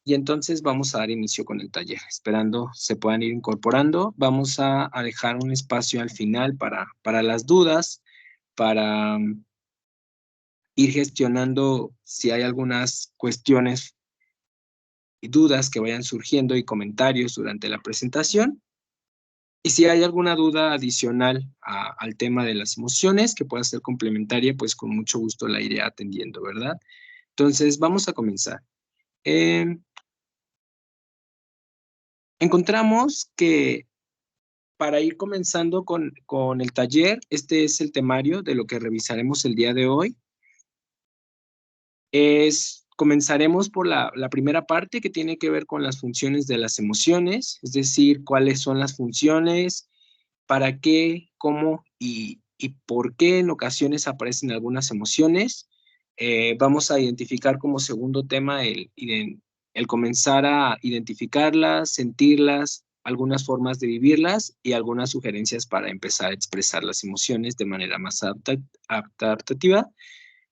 y entonces vamos a dar inicio con el taller. Esperando se puedan ir incorporando. Vamos a dejar un espacio al final para las dudas, para ir gestionando si hay algunas cuestiones y dudas que vayan surgiendo y comentarios durante la presentación. Y si hay alguna duda adicional al tema de las emociones que pueda ser complementaria, pues con mucho gusto la iré atendiendo, ¿verdad? Entonces, vamos a comenzar. Encontramos que para ir comenzando con el taller, este es el temario de lo que revisaremos el día de hoy. Comenzaremos por la primera parte que tiene que ver con las funciones de las emociones, es decir, cuáles son las funciones, para qué, cómo y por qué en ocasiones aparecen algunas emociones. Vamos a identificar como segundo tema el comenzar a identificarlas, sentirlas, algunas formas de vivirlas y algunas sugerencias para empezar a expresar las emociones de manera más adaptativa.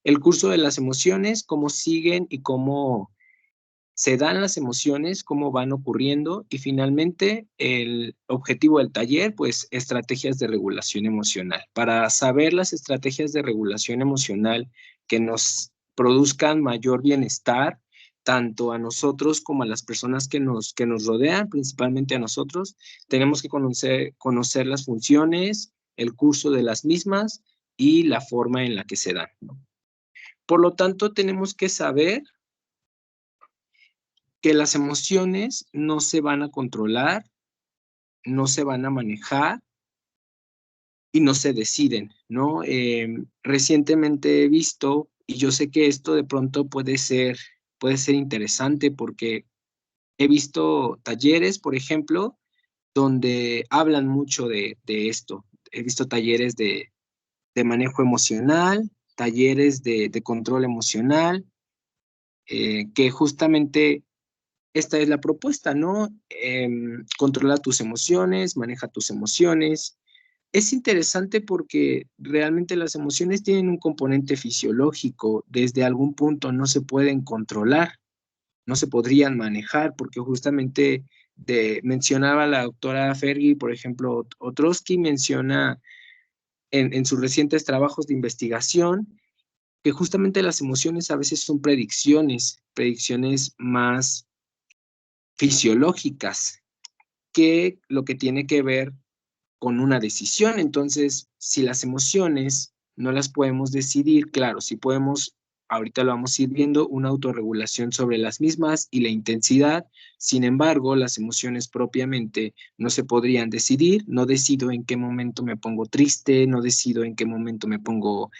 El curso de las emociones, cómo siguen y cómo se dan las emociones, cómo van ocurriendo, y finalmente el objetivo del taller, pues estrategias de regulación emocional. Para saber las estrategias de regulación emocional que nos produzcan mayor bienestar, tanto a nosotros como a las personas que nos rodean, principalmente a nosotros, tenemos que conocer las funciones, el curso de las mismas y la forma en la que se dan, ¿no? Por lo tanto, tenemos que saber que las emociones no se van a controlar, no se van a manejar y no se deciden, ¿no? Recientemente he visto, y yo sé que esto de pronto puede ser interesante porque he visto talleres, por ejemplo, donde hablan mucho de esto. He visto talleres de manejo emocional, talleres de control emocional, que justamente esta es la propuesta, ¿no? Controla tus emociones, maneja tus emociones. Es interesante porque realmente las emociones tienen un componente fisiológico. Desde algún punto no se pueden controlar, no se podrían manejar, porque justamente mencionaba la doctora Fergie, por ejemplo, Otrosky menciona en sus recientes trabajos de investigación que justamente las emociones a veces son predicciones más fisiológicas que lo que tiene que ver con una decisión. Entonces, si las emociones no las podemos decidir, claro, si podemos, ahorita lo vamos a ir viendo, una autorregulación sobre las mismas y la intensidad. Sin embargo, las emociones propiamente no se podrían decidir. No decido en qué momento me pongo triste, no decido en qué momento me pongo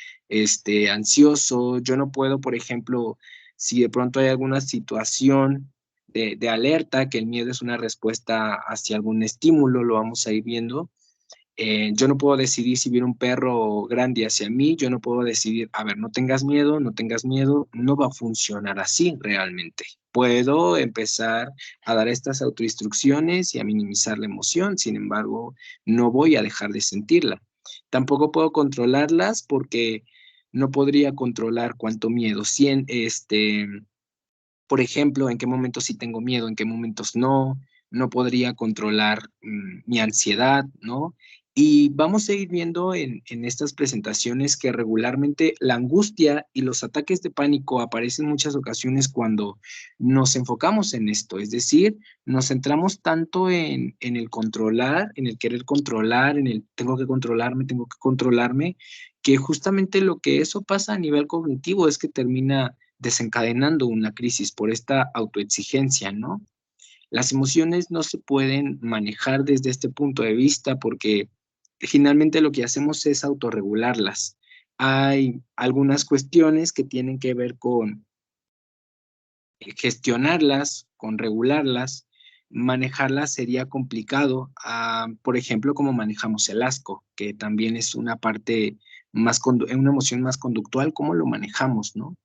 ansioso. Yo no puedo, por ejemplo, si de pronto hay alguna situación de alerta, que el miedo es una respuesta hacia algún estímulo, lo vamos a ir viendo. Yo no puedo decidir si viene un perro grande hacia mí, yo no puedo decidir, a ver, no tengas miedo, no tengas miedo, no va a funcionar así realmente. Puedo empezar a dar estas autoinstrucciones y a minimizar la emoción, sin embargo, no voy a dejar de sentirla. Tampoco puedo controlarlas porque no podría controlar cuánto miedo. Por ejemplo, en qué momentos sí tengo miedo, en qué momentos no, no podría controlar mi ansiedad, ¿no? Y vamos a ir viendo en estas presentaciones que regularmente la angustia y los ataques de pánico aparecen en muchas ocasiones cuando nos enfocamos en esto, es decir, nos centramos tanto en el controlar, en el querer controlar, en el tengo que controlarme, que justamente lo que eso pasa a nivel cognitivo es que termina desencadenando una crisis por esta autoexigencia, ¿no? Las emociones no se pueden manejar desde este punto de vista porque finalmente lo que hacemos es autorregularlas. Hay algunas cuestiones que tienen que ver con gestionarlas, con regularlas. Manejarlas sería complicado. Por ejemplo, como manejamos el asco, que también es una parte una emoción más conductual, cómo lo manejamos, ¿no?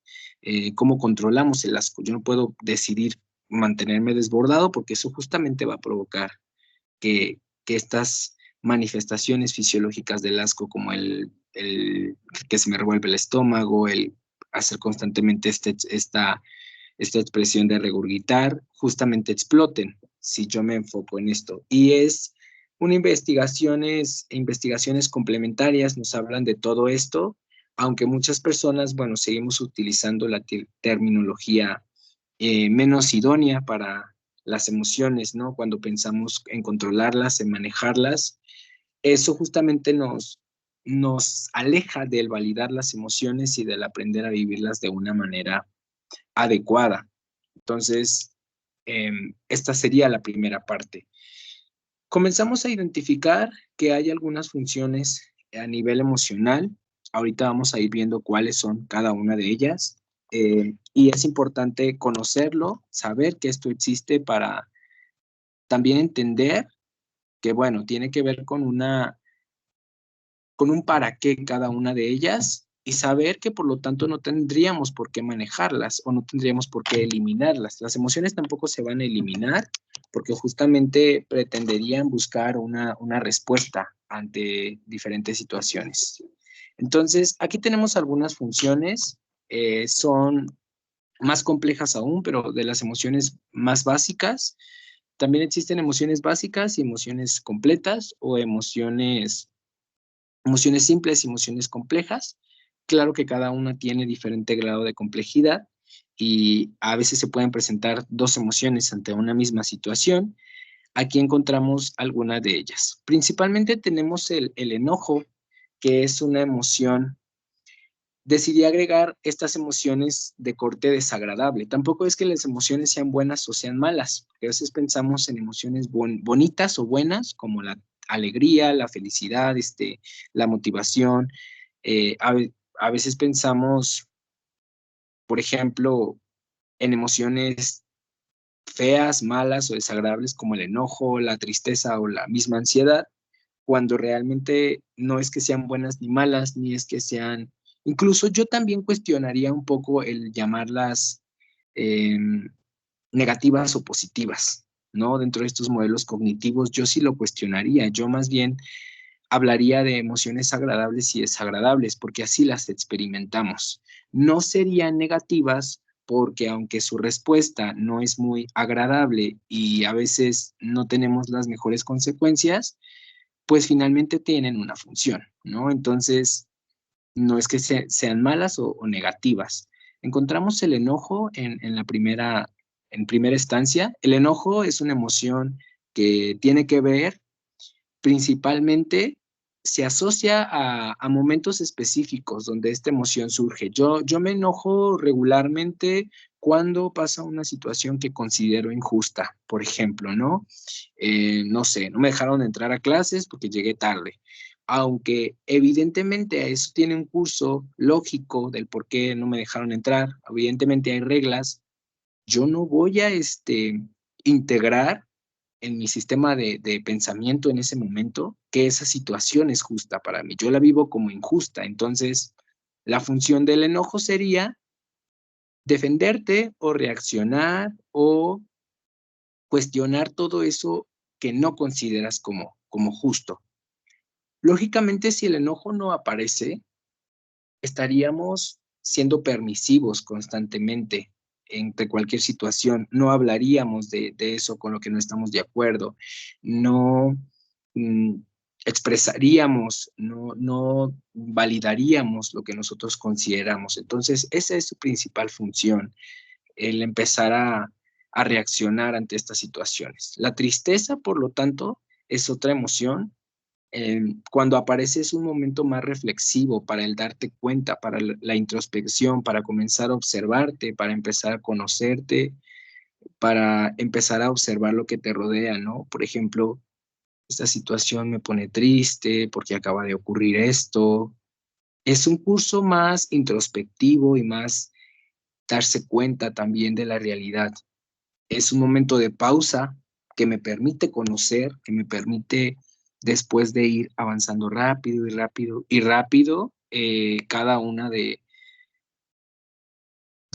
Cómo controlamos el asco. Yo no puedo decidir mantenerme desbordado porque eso justamente va a provocar que estas manifestaciones fisiológicas del asco, como el que se me revuelve el estómago, el hacer constantemente esta esta expresión de regurgitar, justamente exploten, si yo me enfoco en esto. Y es investigaciones complementarias nos hablan de todo esto, aunque muchas personas, bueno, seguimos utilizando la terminología menos idónea para las emociones, ¿no? Cuando pensamos en controlarlas, en manejarlas, eso justamente nos aleja del validar las emociones y del aprender a vivirlas de una manera adecuada. Entonces, esta sería la primera parte. Comenzamos a identificar que hay algunas funciones a nivel emocional. Ahorita vamos a ir viendo cuáles son cada una de ellas. Y es importante conocerlo, saber que esto existe para también entender que, bueno, tiene que ver con un para qué cada una de ellas y saber que por lo tanto no tendríamos por qué manejarlas o no tendríamos por qué eliminarlas. Las emociones tampoco se van a eliminar porque justamente pretenderían buscar una respuesta ante diferentes situaciones. Entonces, aquí tenemos algunas funciones, son más complejas aún, pero de las emociones más básicas. También existen emociones básicas y emociones completas o emociones simples y emociones complejas. Claro que cada una tiene diferente grado de complejidad y a veces se pueden presentar dos emociones ante una misma situación. Aquí encontramos algunas de ellas. Principalmente tenemos el enojo, que es una emoción. Decidí agregar estas emociones de corte desagradable. Tampoco es que las emociones sean buenas o sean malas, porque a veces pensamos en emociones bonitas o buenas, como la alegría, la felicidad, la motivación. Eh, a, a veces pensamos, por ejemplo, en emociones feas, malas o desagradables como el enojo, la tristeza o la misma ansiedad, cuando realmente no es que sean buenas ni malas, ni es que sean, incluso yo también cuestionaría un poco el llamarlas eh, negativas o positivas, ¿no? Dentro de estos modelos cognitivos, yo sí lo cuestionaría, yo más bien hablaría de emociones agradables y desagradables, porque así las experimentamos. No serían negativas porque aunque su respuesta no es muy agradable y a veces no tenemos las mejores consecuencias, pues finalmente tienen una función, ¿no? Entonces, no es que sean malas o negativas. Encontramos el enojo en primera instancia. El enojo es una emoción que tiene que ver principalmente, se asocia a momentos específicos donde esta emoción surge. Yo me enojo regularmente cuando pasa una situación que considero injusta, por ejemplo, ¿no? No sé, no me dejaron entrar a clases porque llegué tarde. Aunque evidentemente eso tiene un curso lógico del por qué no me dejaron entrar, evidentemente hay reglas, yo no voy a integrar en mi sistema de pensamiento en ese momento que esa situación es justa para mí. Yo la vivo como injusta. Entonces, la función del enojo sería defenderte o reaccionar o cuestionar todo eso que no consideras como justo. Lógicamente, si el enojo no aparece, estaríamos siendo permisivos constantemente entre cualquier situación, no hablaríamos de eso con lo que no estamos de acuerdo, no mm, expresaríamos, no validaríamos lo que nosotros consideramos. Entonces, esa es su principal función, el empezar a reaccionar ante estas situaciones. La tristeza, por lo tanto, es otra emoción. Cuando aparece es un momento más reflexivo para el darte cuenta, para la introspección, para comenzar a observarte, para empezar a conocerte, para empezar a observar lo que te rodea, ¿no? Por ejemplo, esta situación me pone triste porque acaba de ocurrir esto. Es un curso más introspectivo y más darse cuenta también de la realidad. Es un momento de pausa que me permite conocer, que me permite, después de ir avanzando rápido y rápido y rápido, cada una de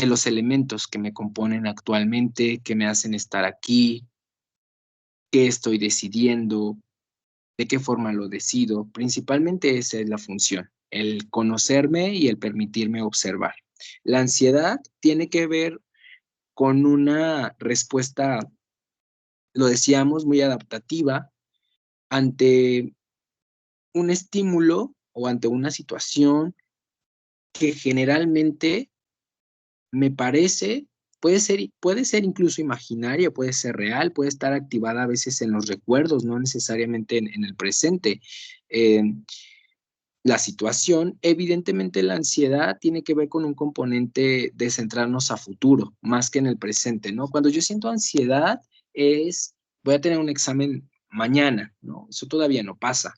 los elementos que me componen actualmente, que me hacen estar aquí, qué estoy decidiendo, de qué forma lo decido. Principalmente esa es la función, el conocerme y el permitirme observar. La ansiedad tiene que ver con una respuesta, lo decíamos, muy adaptativa ante un estímulo o ante una situación que generalmente me parece, puede ser incluso imaginaria, puede ser real, puede estar activada a veces en los recuerdos, no necesariamente en el presente. La situación, evidentemente la ansiedad tiene que ver con un componente de centrarnos a futuro, más que en el presente, ¿no? Cuando yo siento ansiedad es, voy a tener un examen mañana, ¿no? Eso todavía no pasa.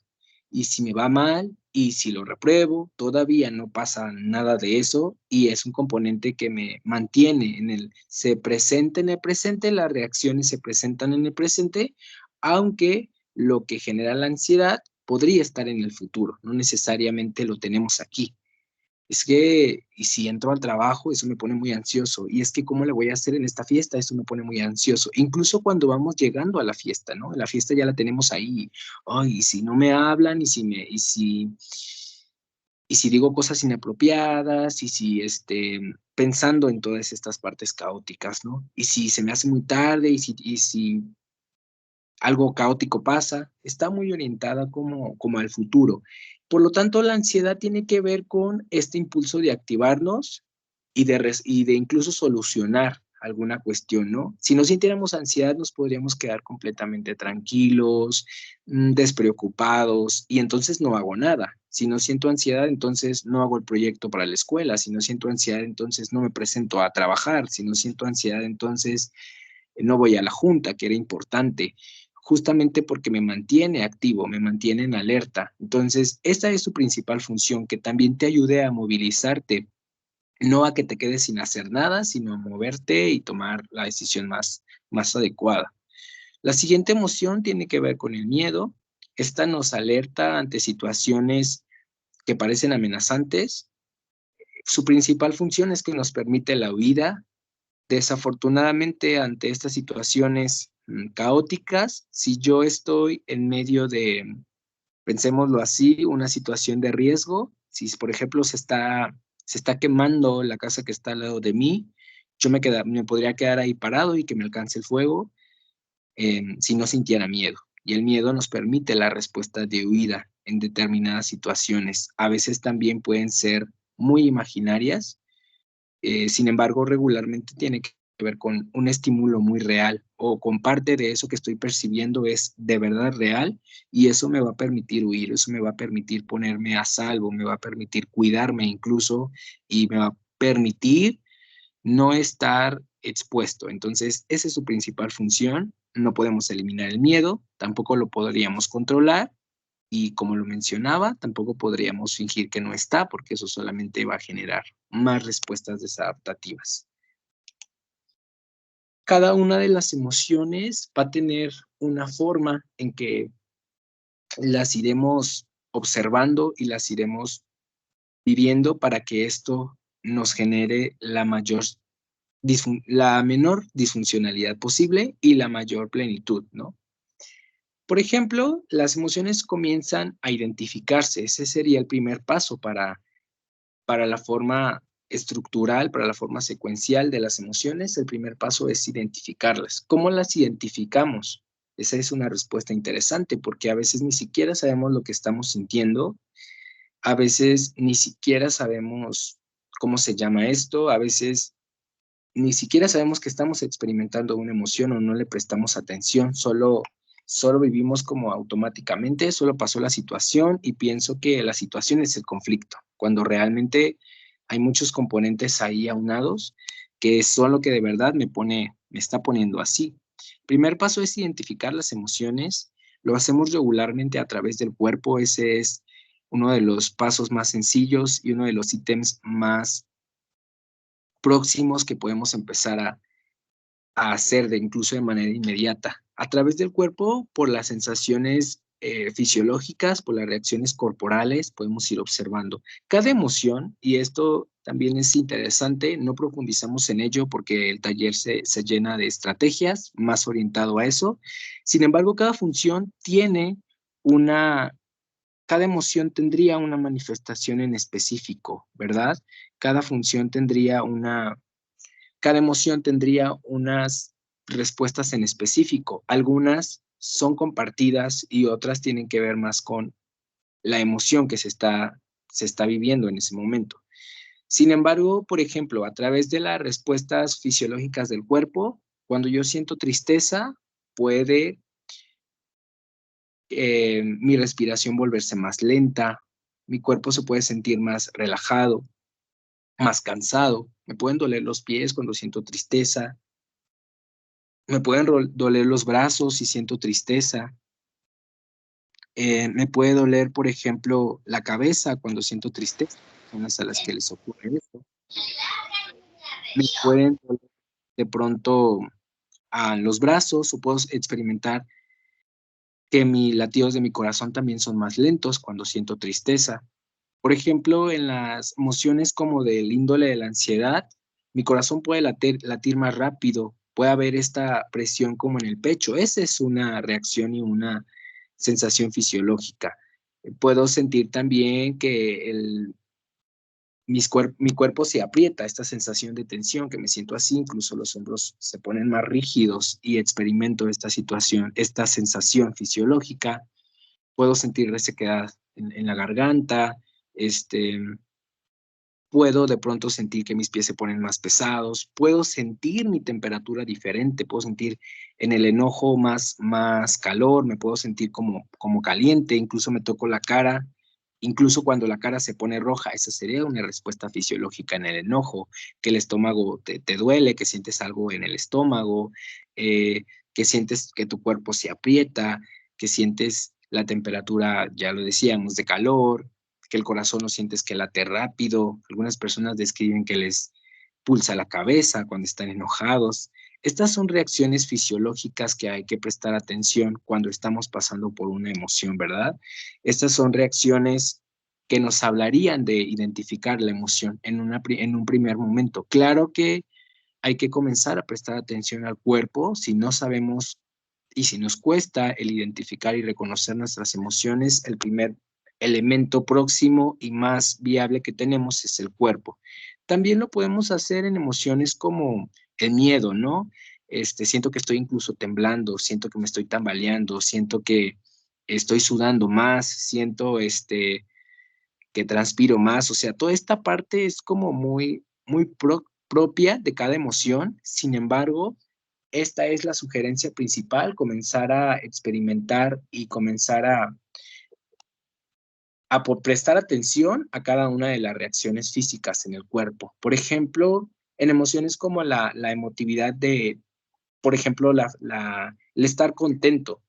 Y si me va mal, y si lo repruebo, todavía no pasa nada de eso, y es un componente que me mantiene se presenta en el presente, las reacciones se presentan en el presente, aunque lo que genera la ansiedad podría estar en el futuro, no necesariamente lo tenemos aquí. Es que, y si entro al trabajo, eso me pone muy ansioso. Y es que, ¿cómo le voy a hacer en esta fiesta? Eso me pone muy ansioso. Incluso cuando vamos llegando a la fiesta, ¿no? La fiesta ya la tenemos ahí. Ay, y si no me hablan, y si digo cosas inapropiadas, y si, pensando en todas estas partes caóticas, ¿no? Y si se me hace muy tarde, y si algo caótico pasa, está muy orientada como al futuro. Por lo tanto, la ansiedad tiene que ver con este impulso de activarnos y de incluso solucionar alguna cuestión, ¿no? Si no sintiéramos ansiedad, nos podríamos quedar completamente tranquilos, despreocupados, y entonces no hago nada. Si no siento ansiedad, entonces no hago el proyecto para la escuela. Si no siento ansiedad, entonces no me presento a trabajar. Si no siento ansiedad, entonces no voy a la junta, que era importante, justamente porque me mantiene activo, me mantiene en alerta. Entonces, esta es su principal función, que también te ayude a movilizarte, no a que te quedes sin hacer nada, sino a moverte y tomar la decisión más adecuada. La siguiente emoción tiene que ver con el miedo. Esta nos alerta ante situaciones que parecen amenazantes. Su principal función es que nos permite la huida. Desafortunadamente, ante estas situaciones caóticas, si yo estoy en medio de, pensémoslo así, una situación de riesgo, si por ejemplo se está quemando la casa que está al lado de mí, me podría quedar ahí parado y que me alcance el fuego, si no sintiera miedo. Y el miedo nos permite la respuesta de huida en determinadas situaciones. A veces también pueden ser muy imaginarias, sin embargo, regularmente tiene que ver con un estímulo muy real, o con parte de eso que estoy percibiendo es de verdad real, y eso me va a permitir huir, eso me va a permitir ponerme a salvo, me va a permitir cuidarme incluso, y me va a permitir no estar expuesto. Entonces, esa es su principal función. No podemos eliminar el miedo, tampoco lo podríamos controlar, y como lo mencionaba, tampoco podríamos fingir que no está, porque eso solamente va a generar más respuestas desadaptativas. Cada una de las emociones va a tener una forma en que las iremos observando y las iremos viviendo para que esto nos genere la menor disfuncionalidad posible y la mayor plenitud, ¿no? Por ejemplo, las emociones comienzan a identificarse. Ese sería el primer paso para la forma estructural, para la forma secuencial de las emociones. El primer paso es identificarlas. ¿Cómo las identificamos? Esa es una respuesta interesante, porque a veces ni siquiera sabemos lo que estamos sintiendo, a veces ni siquiera sabemos cómo se llama esto, a veces ni siquiera sabemos que estamos experimentando una emoción o no le prestamos atención, solo vivimos como automáticamente, solo pasó la situación y pienso que la situación es el conflicto, cuando realmente hay muchos componentes ahí aunados que son lo que de verdad me está poniendo así. Primer paso es identificar las emociones, lo hacemos regularmente a través del cuerpo. Ese es uno de los pasos más sencillos y uno de los ítems más próximos que podemos empezar a hacer incluso de manera inmediata. A través del cuerpo, por las sensaciones fisiológicas, por las reacciones corporales, podemos ir observando. Cada emoción, y esto también es interesante, no profundizamos en ello porque el taller se llena de estrategias más orientado a eso. Sin embargo, cada función tiene cada emoción tendría una manifestación en específico, ¿verdad? Cada función tendría cada emoción tendría unas respuestas en específico. Algunas son compartidas y otras tienen que ver más con la emoción que se está viviendo en ese momento. Sin embargo, por ejemplo, a través de las respuestas fisiológicas del cuerpo, cuando yo siento tristeza, puede mi respiración volverse más lenta, mi cuerpo se puede sentir más relajado, más cansado, me pueden doler los pies cuando siento tristeza, me pueden doler los brazos si siento tristeza, me puede doler, por ejemplo, la cabeza cuando siento tristeza, personas a las que les ocurre eso. Me pueden doler de pronto a los brazos o puedo experimentar que mis latidos de mi corazón también son más lentos cuando siento tristeza. Por ejemplo, en las emociones como del índole de la ansiedad, mi corazón puede latir más rápido, puede haber esta presión como en el pecho. Esa es una reacción y una sensación fisiológica. Puedo sentir también que mi cuerpo se aprieta, esta sensación de tensión, que me siento así, incluso los hombros se ponen más rígidos y experimento esta situación, esta sensación fisiológica. Puedo sentir resequedad en la garganta, este, puedo de pronto sentir que mis pies se ponen más pesados, puedo sentir mi temperatura diferente, puedo sentir en el enojo más calor, me puedo sentir como caliente, incluso me toco la cara, incluso cuando la cara se pone roja, esa sería una respuesta fisiológica en el enojo, que el estómago te duele, que sientes algo en el estómago, que sientes que tu cuerpo se aprieta, que sientes la temperatura, ya lo decíamos, de calor, que el corazón no sientes que late rápido. Algunas personas describen que les pulsa la cabeza cuando están enojados. Estas son reacciones fisiológicas que hay que prestar atención cuando estamos pasando por una emoción, ¿verdad? Estas son reacciones que nos hablarían de identificar la emoción en un primer momento. Claro que hay que comenzar a prestar atención al cuerpo si no sabemos y si nos cuesta el identificar y reconocer nuestras emociones, el primer elemento próximo y más viable que tenemos es el cuerpo. También lo podemos hacer en emociones como el miedo, ¿no? Siento que estoy incluso temblando, siento que me estoy tambaleando, siento que estoy sudando más, siento que transpiro más, o sea, toda esta parte es como muy propia de cada emoción. Sin embargo, esta es la sugerencia principal, comenzar a experimentar y comenzar a prestar atención a cada una de las reacciones físicas en el cuerpo. Por ejemplo, en emociones como la emotividad de, por ejemplo, el estar contento.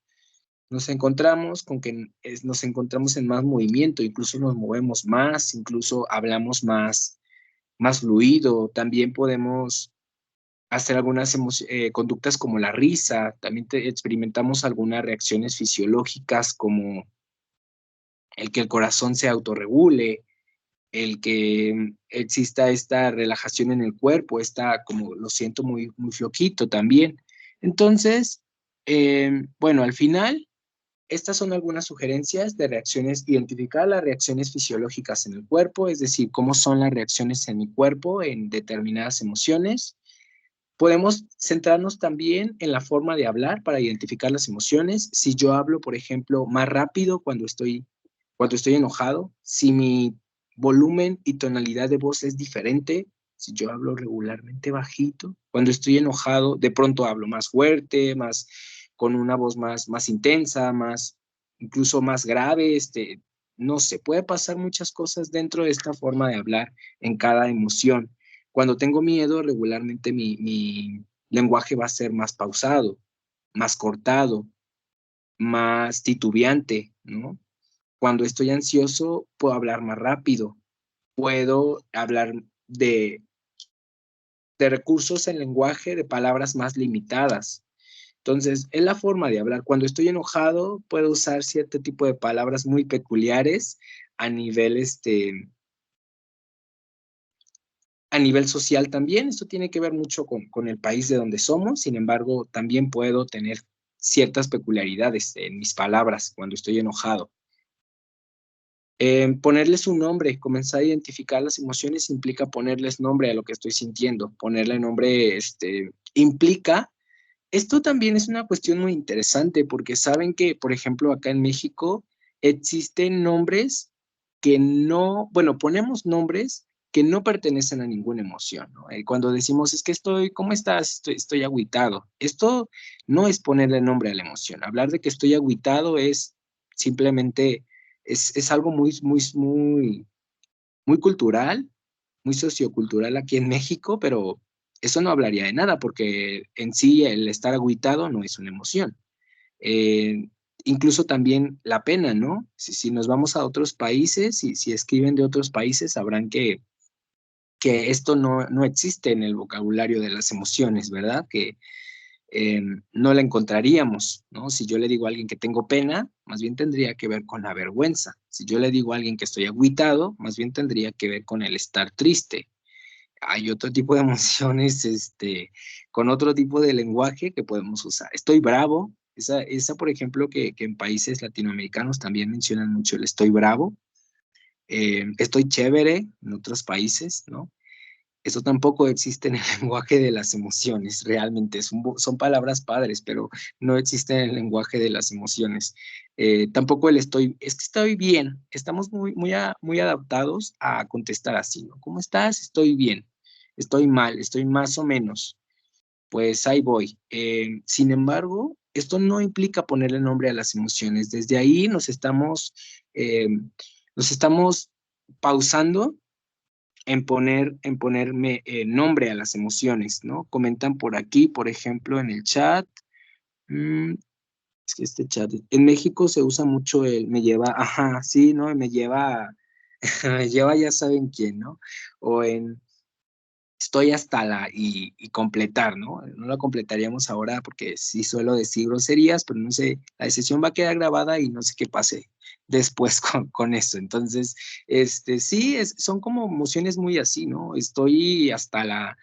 Nos encontramos con que nos encontramos en más movimiento, incluso nos movemos más, incluso hablamos más fluido. También podemos hacer algunas conductas como la risa. También experimentamos algunas reacciones fisiológicas como el que el corazón se autorregule, el que exista esta relajación en el cuerpo, esta como lo siento muy flojito también. Entonces, bueno, al final, estas son algunas sugerencias de reacciones, identificar las reacciones fisiológicas en el cuerpo, es decir, cómo son las reacciones en mi cuerpo en determinadas emociones. Podemos centrarnos también en la forma de hablar para identificar las emociones. Si yo hablo, por ejemplo, más rápido cuando estoy enojado, si mi volumen y tonalidad de voz es diferente, si yo hablo regularmente bajito, cuando estoy enojado, de pronto hablo más fuerte, con una voz más intensa, incluso más grave, no sé, puede pasar muchas cosas dentro de esta forma de hablar en cada emoción. Cuando tengo miedo, regularmente mi lenguaje va a ser más pausado, más cortado, más titubeante, ¿no? Cuando estoy ansioso, puedo hablar más rápido, puedo hablar de, de recursos en lenguaje, de palabras más limitadas. Entonces, es la forma de hablar. Cuando estoy enojado, puedo usar cierto tipo de palabras muy peculiares a nivel, a nivel social también. Esto tiene que ver mucho con el país de donde somos. Sin embargo, también puedo tener ciertas peculiaridades en mis palabras cuando estoy enojado. Ponerles un nombre, comenzar a identificar las emociones implica ponerles nombre a lo que estoy sintiendo, ponerle nombre, implica, esto también es una cuestión muy interesante porque saben que, por ejemplo, acá en México existen nombres que no, bueno, ponemos nombres que no pertenecen a ninguna emoción, ¿no? Cuando decimos, es que estoy, ¿cómo estás? Estoy agüitado. Esto no es ponerle nombre a la emoción. Hablar de que estoy agüitado es simplemente, es algo muy cultural, muy sociocultural aquí en México, pero eso no hablaría de nada porque en sí el estar agüitado no es una emoción. Eh, Incluso también la pena, ¿no? Si nos vamos a otros países y si escriben de otros países, sabrán que esto no existe en el vocabulario de las emociones, ¿verdad? Que no la encontraríamos, ¿no? Si yo le digo a alguien que tengo pena, más bien tendría que ver con la vergüenza. Si yo le digo a alguien que estoy agüitado, más bien tendría que ver con el estar triste. Hay otro tipo de emociones, con otro tipo de lenguaje que podemos usar. Estoy bravo, por ejemplo, que en países latinoamericanos también mencionan mucho el estoy bravo. Estoy chévere en otros países, ¿no? Eso tampoco existe en el lenguaje de las emociones, realmente. Son palabras padres, pero no existe en el lenguaje de las emociones. Tampoco es que estoy bien. Estamos muy adaptados a contestar así, ¿no? ¿Cómo estás? Estoy bien. Estoy mal, estoy más o menos. Pues ahí voy. Sin embargo, esto no implica ponerle nombre a las emociones. Desde ahí nos estamos pausando en ponerme nombre a las emociones, ¿no? Comentan por aquí, por ejemplo, en el chat. mm, es que este chat, en México se usa mucho el me lleva, ajá, sí, ¿no? Me lleva, me lleva ya saben quién, ¿no? O en estoy hasta y completar, ¿no? No la completaríamos ahora porque sí suelo decir groserías, pero no sé, la sesión va a quedar grabada y no sé qué pase después con eso. Entonces, sí, son como emociones muy así, ¿no? Estoy hasta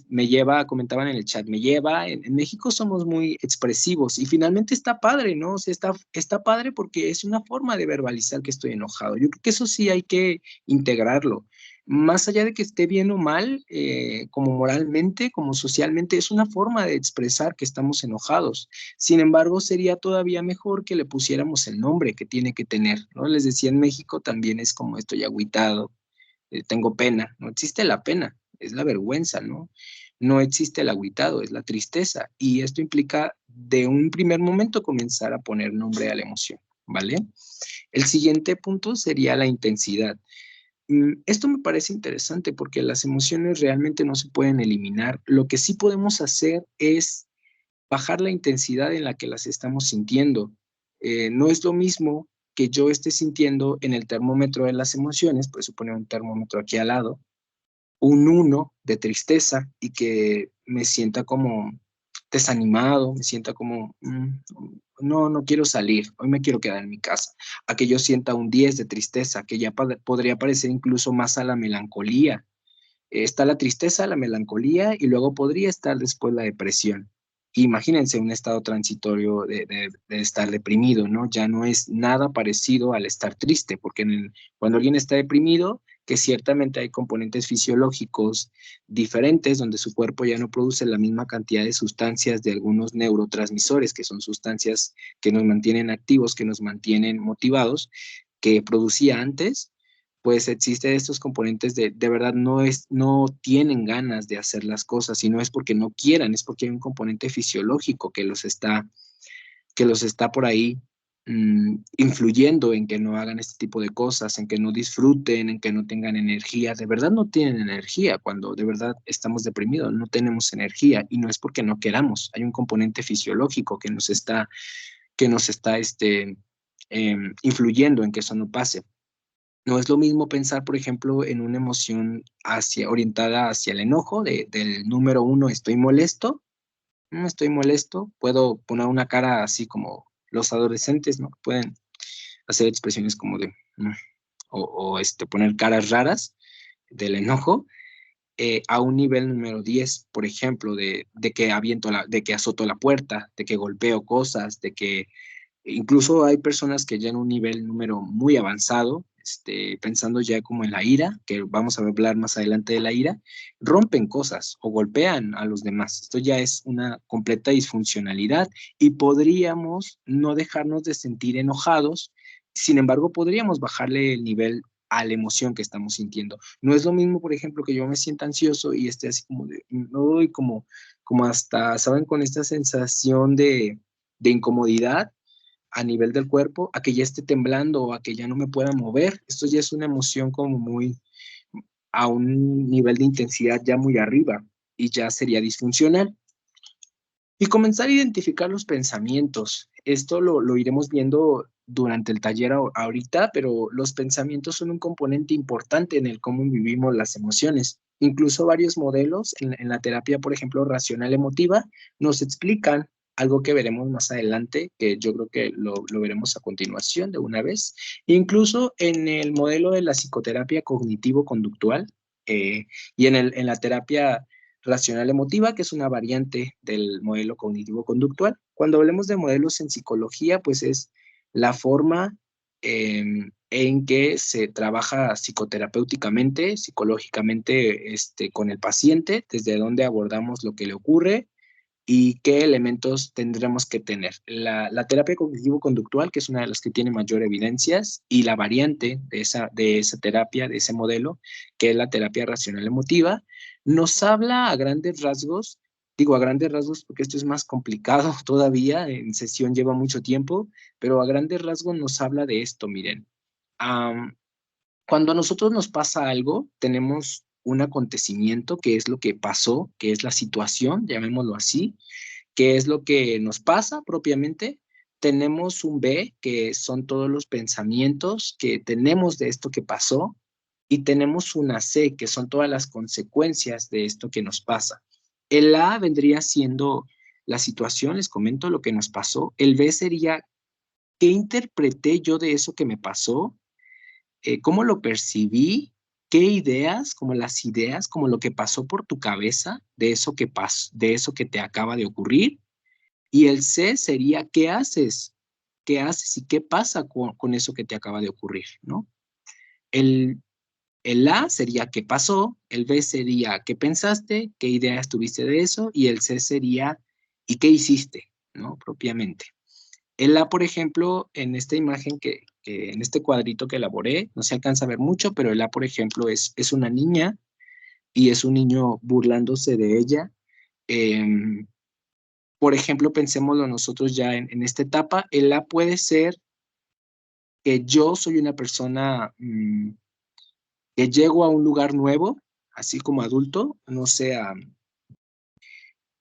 me lleva, comentaban en el chat, me lleva, en México somos muy expresivos y finalmente está padre, ¿no? O sea, está padre porque es una forma de verbalizar que estoy enojado. Yo creo que eso sí hay que integrarlo. Más allá de que esté bien o mal, como moralmente, como socialmente, es una forma de expresar que estamos enojados. Sin embargo, sería todavía mejor que le pusiéramos el nombre que tiene que tener, ¿no? Les decía, en México también es como estoy agüitado, tengo pena, no existe la pena, es la vergüenza, ¿no? No existe el agüitado, es la tristeza. Y esto implica de un primer momento comenzar a poner nombre a la emoción, ¿vale? El siguiente punto sería la intensidad. Esto me parece interesante porque las emociones realmente no se pueden eliminar. Lo que sí podemos hacer es bajar la intensidad en la que las estamos sintiendo. No es lo mismo que yo esté sintiendo en el termómetro de las emociones, pues suponer un termómetro aquí al lado, un 1 de tristeza y que me sienta como desanimado, me sienta como, no quiero salir, hoy me quiero quedar en mi casa, a que yo sienta un 10 de tristeza, que ya podría parecer incluso más a la melancolía. Está la tristeza, la melancolía y luego podría estar después la depresión. Imagínense un estado transitorio de estar deprimido, ¿no? Ya no es nada parecido al estar triste, porque cuando alguien está deprimido, que ciertamente hay componentes fisiológicos diferentes donde su cuerpo ya no produce la misma cantidad de sustancias de algunos neurotransmisores, que son sustancias que nos mantienen activos, que nos mantienen motivados, que producía antes, pues existen estos componentes de verdad no tienen ganas de hacer las cosas y no es porque no quieran, es porque hay un componente fisiológico que los está por ahí influyendo en que no hagan este tipo de cosas, en que no disfruten, en que no tengan energía. De verdad no tienen energía cuando de verdad estamos deprimidos, no tenemos energía y no es porque no queramos, hay un componente fisiológico que nos está influyendo en que eso no pase. No es lo mismo pensar, por ejemplo, en una emoción orientada hacia el enojo, del número 1, estoy molesto, puedo poner una cara así como los adolescentes, ¿no? Pueden hacer expresiones como de, poner caras raras del enojo, a un nivel número 10, por ejemplo, de que azoto la puerta, de que golpeo cosas, Incluso hay personas que ya en un nivel número muy avanzado, pensando ya como en la ira, que vamos a hablar más adelante de la ira, rompen cosas o golpean a los demás. Esto ya es una completa disfuncionalidad y podríamos no dejarnos de sentir enojados, sin embargo, podríamos bajarle el nivel a la emoción que estamos sintiendo. No es lo mismo, por ejemplo, que yo me sienta ansioso y esté así como de, no, y como hasta, ¿saben? Con esta sensación de incomodidad a nivel del cuerpo, a que ya esté temblando o a que ya no me pueda mover. Esto ya es una emoción como muy, a un nivel de intensidad ya muy arriba y ya sería disfuncional. Y comenzar a identificar los pensamientos. Esto lo iremos viendo durante el taller ahorita, pero los pensamientos son un componente importante en el cómo vivimos las emociones. Incluso varios modelos en la terapia, por ejemplo, racional emotiva, nos explican algo que veremos más adelante, que yo creo que lo veremos a continuación de una vez. Incluso en el modelo de la psicoterapia cognitivo-conductual y en la terapia racional emotiva, que es una variante del modelo cognitivo-conductual. Cuando hablemos de modelos en psicología, pues es la forma en que se trabaja psicoterapéuticamente, psicológicamente con el paciente, desde donde abordamos lo que le ocurre y qué elementos tendremos que tener. La terapia cognitivo-conductual, que es una de las que tiene mayor evidencias, y la variante de esa terapia, de ese modelo, que es la terapia racional emotiva, nos habla a grandes rasgos, digo a grandes rasgos porque esto es más complicado todavía, en sesión lleva mucho tiempo, pero a grandes rasgos nos habla de esto, miren. Um, Cuando a nosotros nos pasa algo, tenemos un acontecimiento que es lo que pasó, que es la situación, llamémoslo así, que es lo que nos pasa propiamente. Tenemos un B, que son todos los pensamientos que tenemos de esto que pasó, y tenemos una C, que son todas las consecuencias de esto que nos pasa. El A vendría siendo la situación, les comento lo que nos pasó. El B sería, ¿qué interpreté yo de eso que me pasó? ¿Cómo lo percibí? ¿Qué ideas, como las ideas, como lo que pasó por tu cabeza de eso que pasó, de eso que te acaba de ocurrir? Y el C sería, ¿qué haces? ¿Qué haces y qué pasa con eso que te acaba de ocurrir, ¿no? El, el A sería, ¿qué pasó? El B sería, ¿qué pensaste? ¿Qué ideas tuviste de eso? Y el C sería, ¿y qué hiciste? ¿No? Propiamente. El A, por ejemplo, en esta imagen en este cuadrito que elaboré, no se alcanza a ver mucho, pero el A, por ejemplo, es una niña y es un niño burlándose de ella. Em, por ejemplo, pensémoslo nosotros ya en esta etapa, el A puede ser que yo soy una persona que llego a un lugar nuevo, así como adulto, no sé,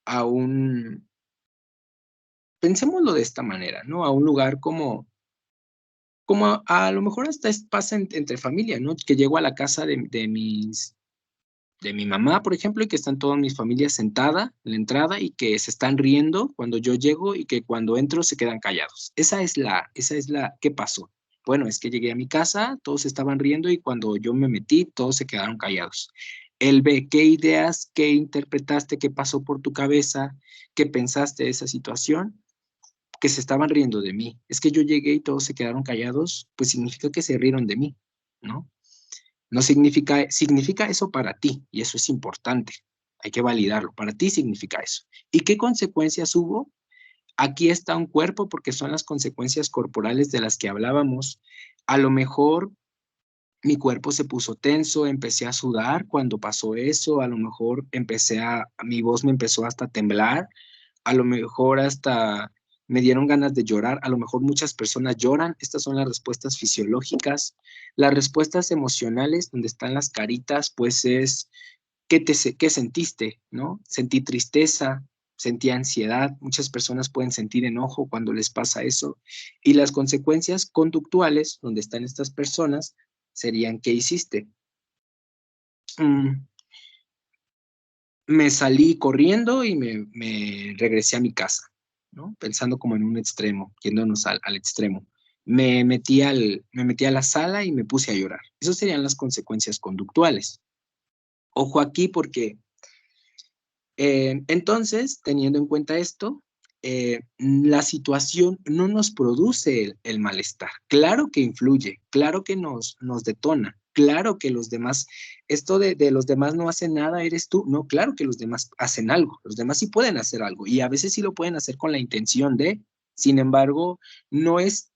a un, pensémoslo de esta manera, ¿no? A un lugar como a lo mejor hasta pasa entre familia, ¿no? Que llego a la casa de mi mamá, por ejemplo, y que están todas mis familias sentadas en la entrada y que se están riendo cuando yo llego y que cuando entro se quedan callados. ¿Qué pasó? Bueno, es que llegué a mi casa, todos estaban riendo y cuando yo me metí, todos se quedaron callados. Él ve qué ideas, qué interpretaste, qué pasó por tu cabeza, qué pensaste de esa situación, que se estaban riendo de mí. Es que yo llegué y todos se quedaron callados, pues significa que se rieron de mí, ¿no? No significa eso para ti, y eso es importante. Hay que validarlo. Para ti significa eso. ¿Y qué consecuencias hubo? Aquí está un cuerpo porque son las consecuencias corporales de las que hablábamos. A lo mejor mi cuerpo se puso tenso, empecé a sudar cuando pasó eso, a lo mejor mi voz me empezó hasta a temblar, a lo mejor hasta me dieron ganas de llorar, a lo mejor muchas personas lloran, estas son las respuestas fisiológicas. Las respuestas emocionales, donde están las caritas, pues es, ¿qué sentiste? ¿No? Sentí tristeza, sentí ansiedad, muchas personas pueden sentir enojo cuando les pasa eso, y las consecuencias conductuales, donde están estas personas, serían, ¿qué hiciste? Mm, Me salí corriendo y me regresé a mi casa, ¿no? Pensando como en un extremo, yéndonos al extremo. Me metí a la sala y me puse a llorar. Esas serían las consecuencias conductuales. Ojo aquí porque entonces, teniendo en cuenta esto, la situación no nos produce el malestar. Claro que influye, claro que nos detona, claro que los demás, esto de los demás no hacen nada, eres tú. No, claro que los demás hacen algo, los demás sí pueden hacer algo y a veces sí lo pueden hacer con la intención de, sin embargo, no es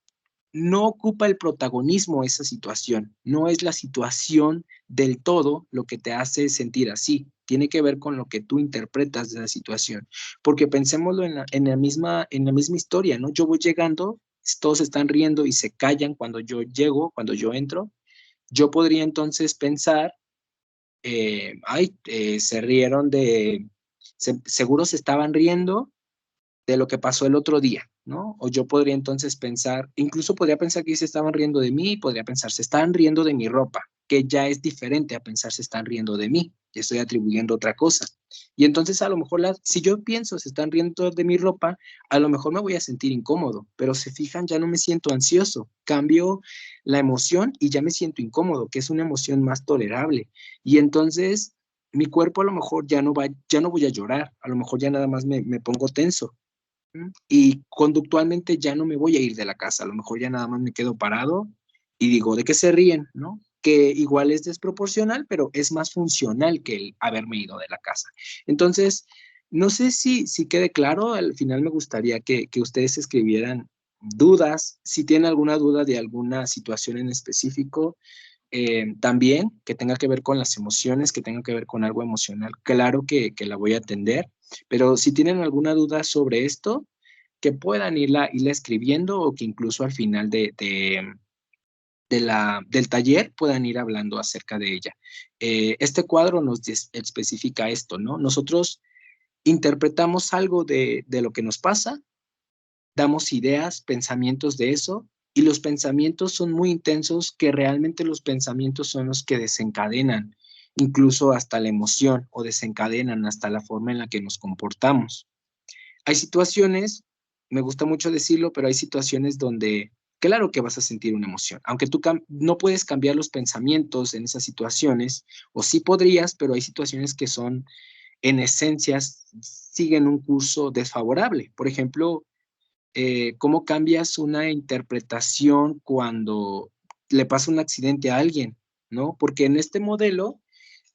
no ocupa el protagonismo esa situación, no es la situación del todo lo que te hace sentir así, tiene que ver con lo que tú interpretas de la situación, porque pensémoslo en la misma historia, ¿no? Yo voy llegando, todos están riendo y se callan cuando yo llego, cuando yo entro, yo podría entonces pensar, se rieron seguro se estaban riendo de lo que pasó el otro día, ¿no? O yo podría entonces pensar, incluso podría pensar que se estaban riendo de mí, podría pensar, se están riendo de mi ropa, que ya es diferente a pensar se están riendo de mí, ya estoy atribuyendo otra cosa. Y entonces a lo mejor si yo pienso se están riendo de mi ropa, a lo mejor me voy a sentir incómodo, pero se fijan, ya no me siento ansioso, cambio la emoción y ya me siento incómodo, que es una emoción más tolerable. Y entonces mi cuerpo a lo mejor ya no voy a llorar, a lo mejor ya nada más me pongo tenso, y conductualmente ya no me voy a ir de la casa, a lo mejor ya nada más me quedo parado y digo, ¿de qué se ríen? ¿No? Que igual es desproporcional, pero es más funcional que el haberme ido de la casa. Entonces, no sé si quede claro, al final me gustaría que ustedes escribieran dudas, si tienen alguna duda de alguna situación en específico, también que tenga que ver con las emociones, que tenga que ver con algo emocional, claro que la voy a atender, pero si tienen alguna duda sobre esto, que puedan irla escribiendo o que incluso al final del taller puedan ir hablando acerca de ella. Este cuadro nos especifica esto, ¿no? Nosotros interpretamos algo de lo que nos pasa, damos ideas, pensamientos de eso, y los pensamientos son muy intensos, que realmente los pensamientos son los que desencadenan incluso hasta la emoción o desencadenan hasta la forma en la que nos comportamos. Hay situaciones, me gusta mucho decirlo, pero hay situaciones donde claro que vas a sentir una emoción, aunque tú no puedes cambiar los pensamientos en esas situaciones, o sí podrías, pero hay situaciones que son, en esencia, siguen un curso desfavorable. Por ejemplo, cómo cambias una interpretación cuando le pasa un accidente a alguien, ¿no? Porque en este modelo,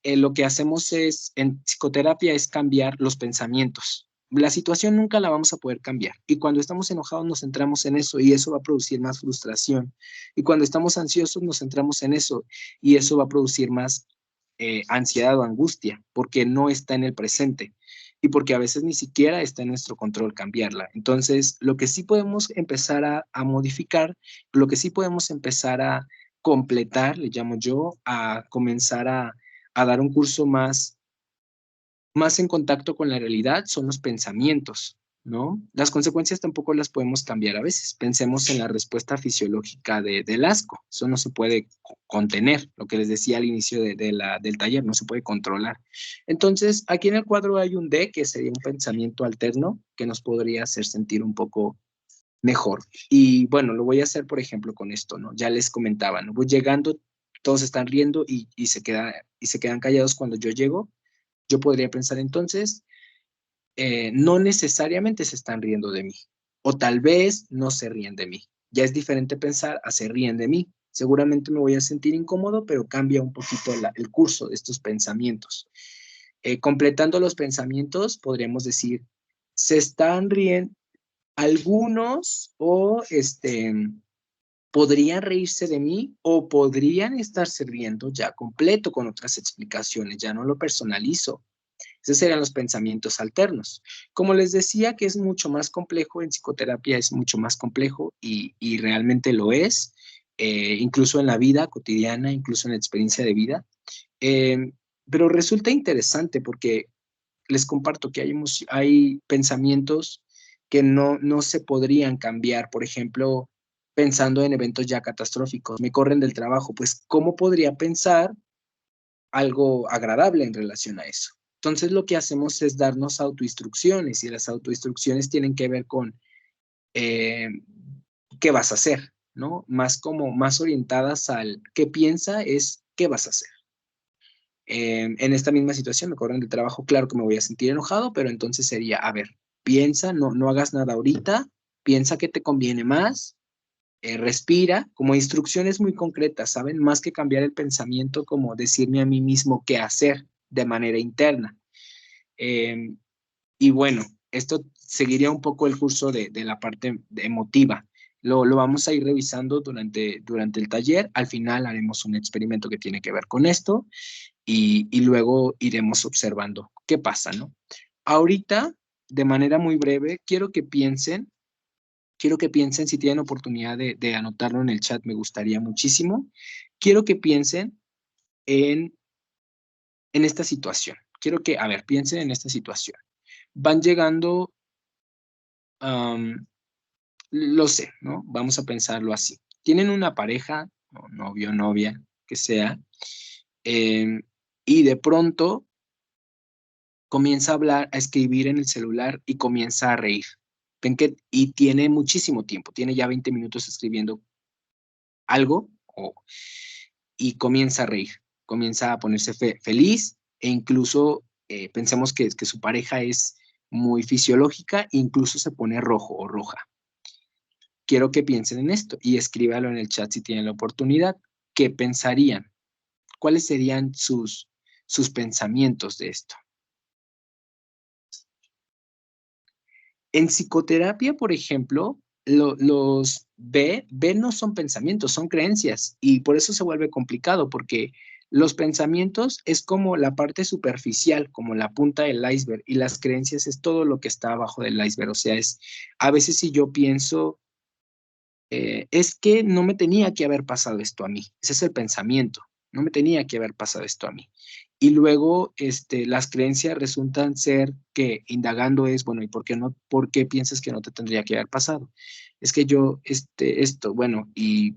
lo que hacemos en psicoterapia es cambiar los pensamientos. La situación nunca la vamos a poder cambiar. Y cuando estamos enojados nos centramos en eso y eso va a producir más frustración. Y cuando estamos ansiosos nos centramos en eso y eso va a producir más ansiedad o angustia porque no está en el presente y porque a veces ni siquiera está en nuestro control cambiarla. Entonces, lo que sí podemos empezar a modificar, lo que sí podemos empezar a completar, le llamo yo, a comenzar a dar un curso más en contacto con la realidad son los pensamientos, ¿no? Las consecuencias tampoco las podemos cambiar a veces. Pensemos en la respuesta fisiológica del asco. Eso no se puede contener, lo que les decía al inicio del taller, no se puede controlar. Entonces, aquí en el cuadro hay un D, que sería un pensamiento alterno, que nos podría hacer sentir un poco mejor. Y bueno, lo voy a hacer, por ejemplo, con esto, ¿no? Ya les comentaba, ¿no? Voy llegando, todos están riendo y se quedan callados cuando yo llego. Yo podría pensar entonces, no necesariamente se están riendo de mí, o tal vez no se ríen de mí. Ya es diferente pensar a se ríen de mí. Seguramente me voy a sentir incómodo, pero cambia un poquito el curso de estos pensamientos. Completando los pensamientos, podríamos decir, se están riendo algunos o podrían reírse de mí o podrían estarse riendo ya completo con otras explicaciones, ya no lo personalizo. Esos serían los pensamientos alternos. Como les decía, que es mucho más complejo, en psicoterapia es mucho más complejo y realmente lo es, incluso en la vida cotidiana, incluso en la experiencia de vida. Eh, pero resulta interesante porque les comparto que hay pensamientos que no se podrían cambiar. Por ejemplo, pensando en eventos ya catastróficos, me corren del trabajo, pues, ¿cómo podría pensar algo agradable en relación a eso? Entonces, lo que hacemos es darnos autoinstrucciones y las autoinstrucciones tienen que ver con eh, qué vas a hacer, ¿no? Más orientadas al qué piensa es qué vas a hacer. En esta misma situación me corren del trabajo, claro que me voy a sentir enojado, pero entonces sería, a ver, piensa, no hagas nada ahorita, piensa que te conviene más, respira, como instrucciones muy concretas, ¿saben? Más que cambiar el pensamiento, como decirme a mí mismo qué hacer de manera interna. Eh, y bueno, esto seguiría un poco el curso de la parte emotiva. Lo vamos a ir revisando durante el taller. Al final haremos un experimento que tiene que ver con esto y luego iremos observando qué pasa, ¿no? Ahorita, de manera muy breve, quiero que piensen, si tienen oportunidad de anotarlo en el chat, me gustaría muchísimo. Quiero que piensen en, en esta situación. Quiero que, a ver, piensen en esta situación. Van llegando, am, lo sé, ¿no? Vamos a pensarlo así. Tienen una pareja, o novio, novia, que sea, em, y de pronto comienza a hablar, a escribir en el celular y comienza a reír. Ven que, y tiene muchísimo tiempo, tiene ya 20 minutos escribiendo algo y comienza a reír, comienza a ponerse feliz e incluso pensemos que su pareja es muy fisiológica e incluso se pone rojo o roja. Quiero que piensen en esto y escríbalo en el chat si tienen la oportunidad. ¿Qué pensarían? ¿Cuáles serían sus pensamientos de esto? En psicoterapia, por ejemplo, los B no son pensamientos, son creencias y por eso se vuelve complicado porque los pensamientos es como la parte superficial, como la punta del iceberg y las creencias es todo lo que está abajo del iceberg. O sea, es a veces si yo pienso, es que no me tenía que haber pasado esto a mí, ese es el pensamiento, no me tenía que haber pasado esto a mí. Y luego las creencias resultan ser que indagando es, bueno, ¿y por qué no? ¿Por qué piensas que no te tendría que haber pasado? Es que yo, esto, bueno, y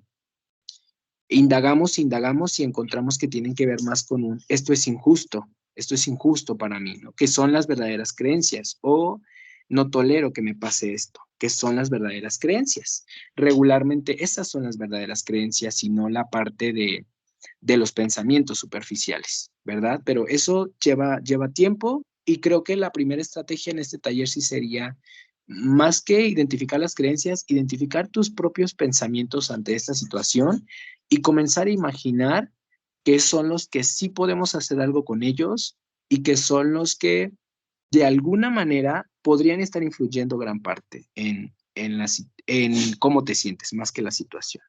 indagamos y encontramos que tienen que ver más con esto es injusto para mí, ¿no? Que son las verdaderas creencias o no tolero que me pase esto, que son las verdaderas creencias. Regularmente esas son las verdaderas creencias y no la parte de los pensamientos superficiales, ¿verdad? Pero eso lleva tiempo y creo que la primera estrategia en este taller sí sería, más que identificar las creencias, identificar tus propios pensamientos ante esta situación y comenzar a imaginar qué son los que sí podemos hacer algo con ellos y qué son los que de alguna manera podrían estar influyendo gran parte en cómo te sientes más que la situación.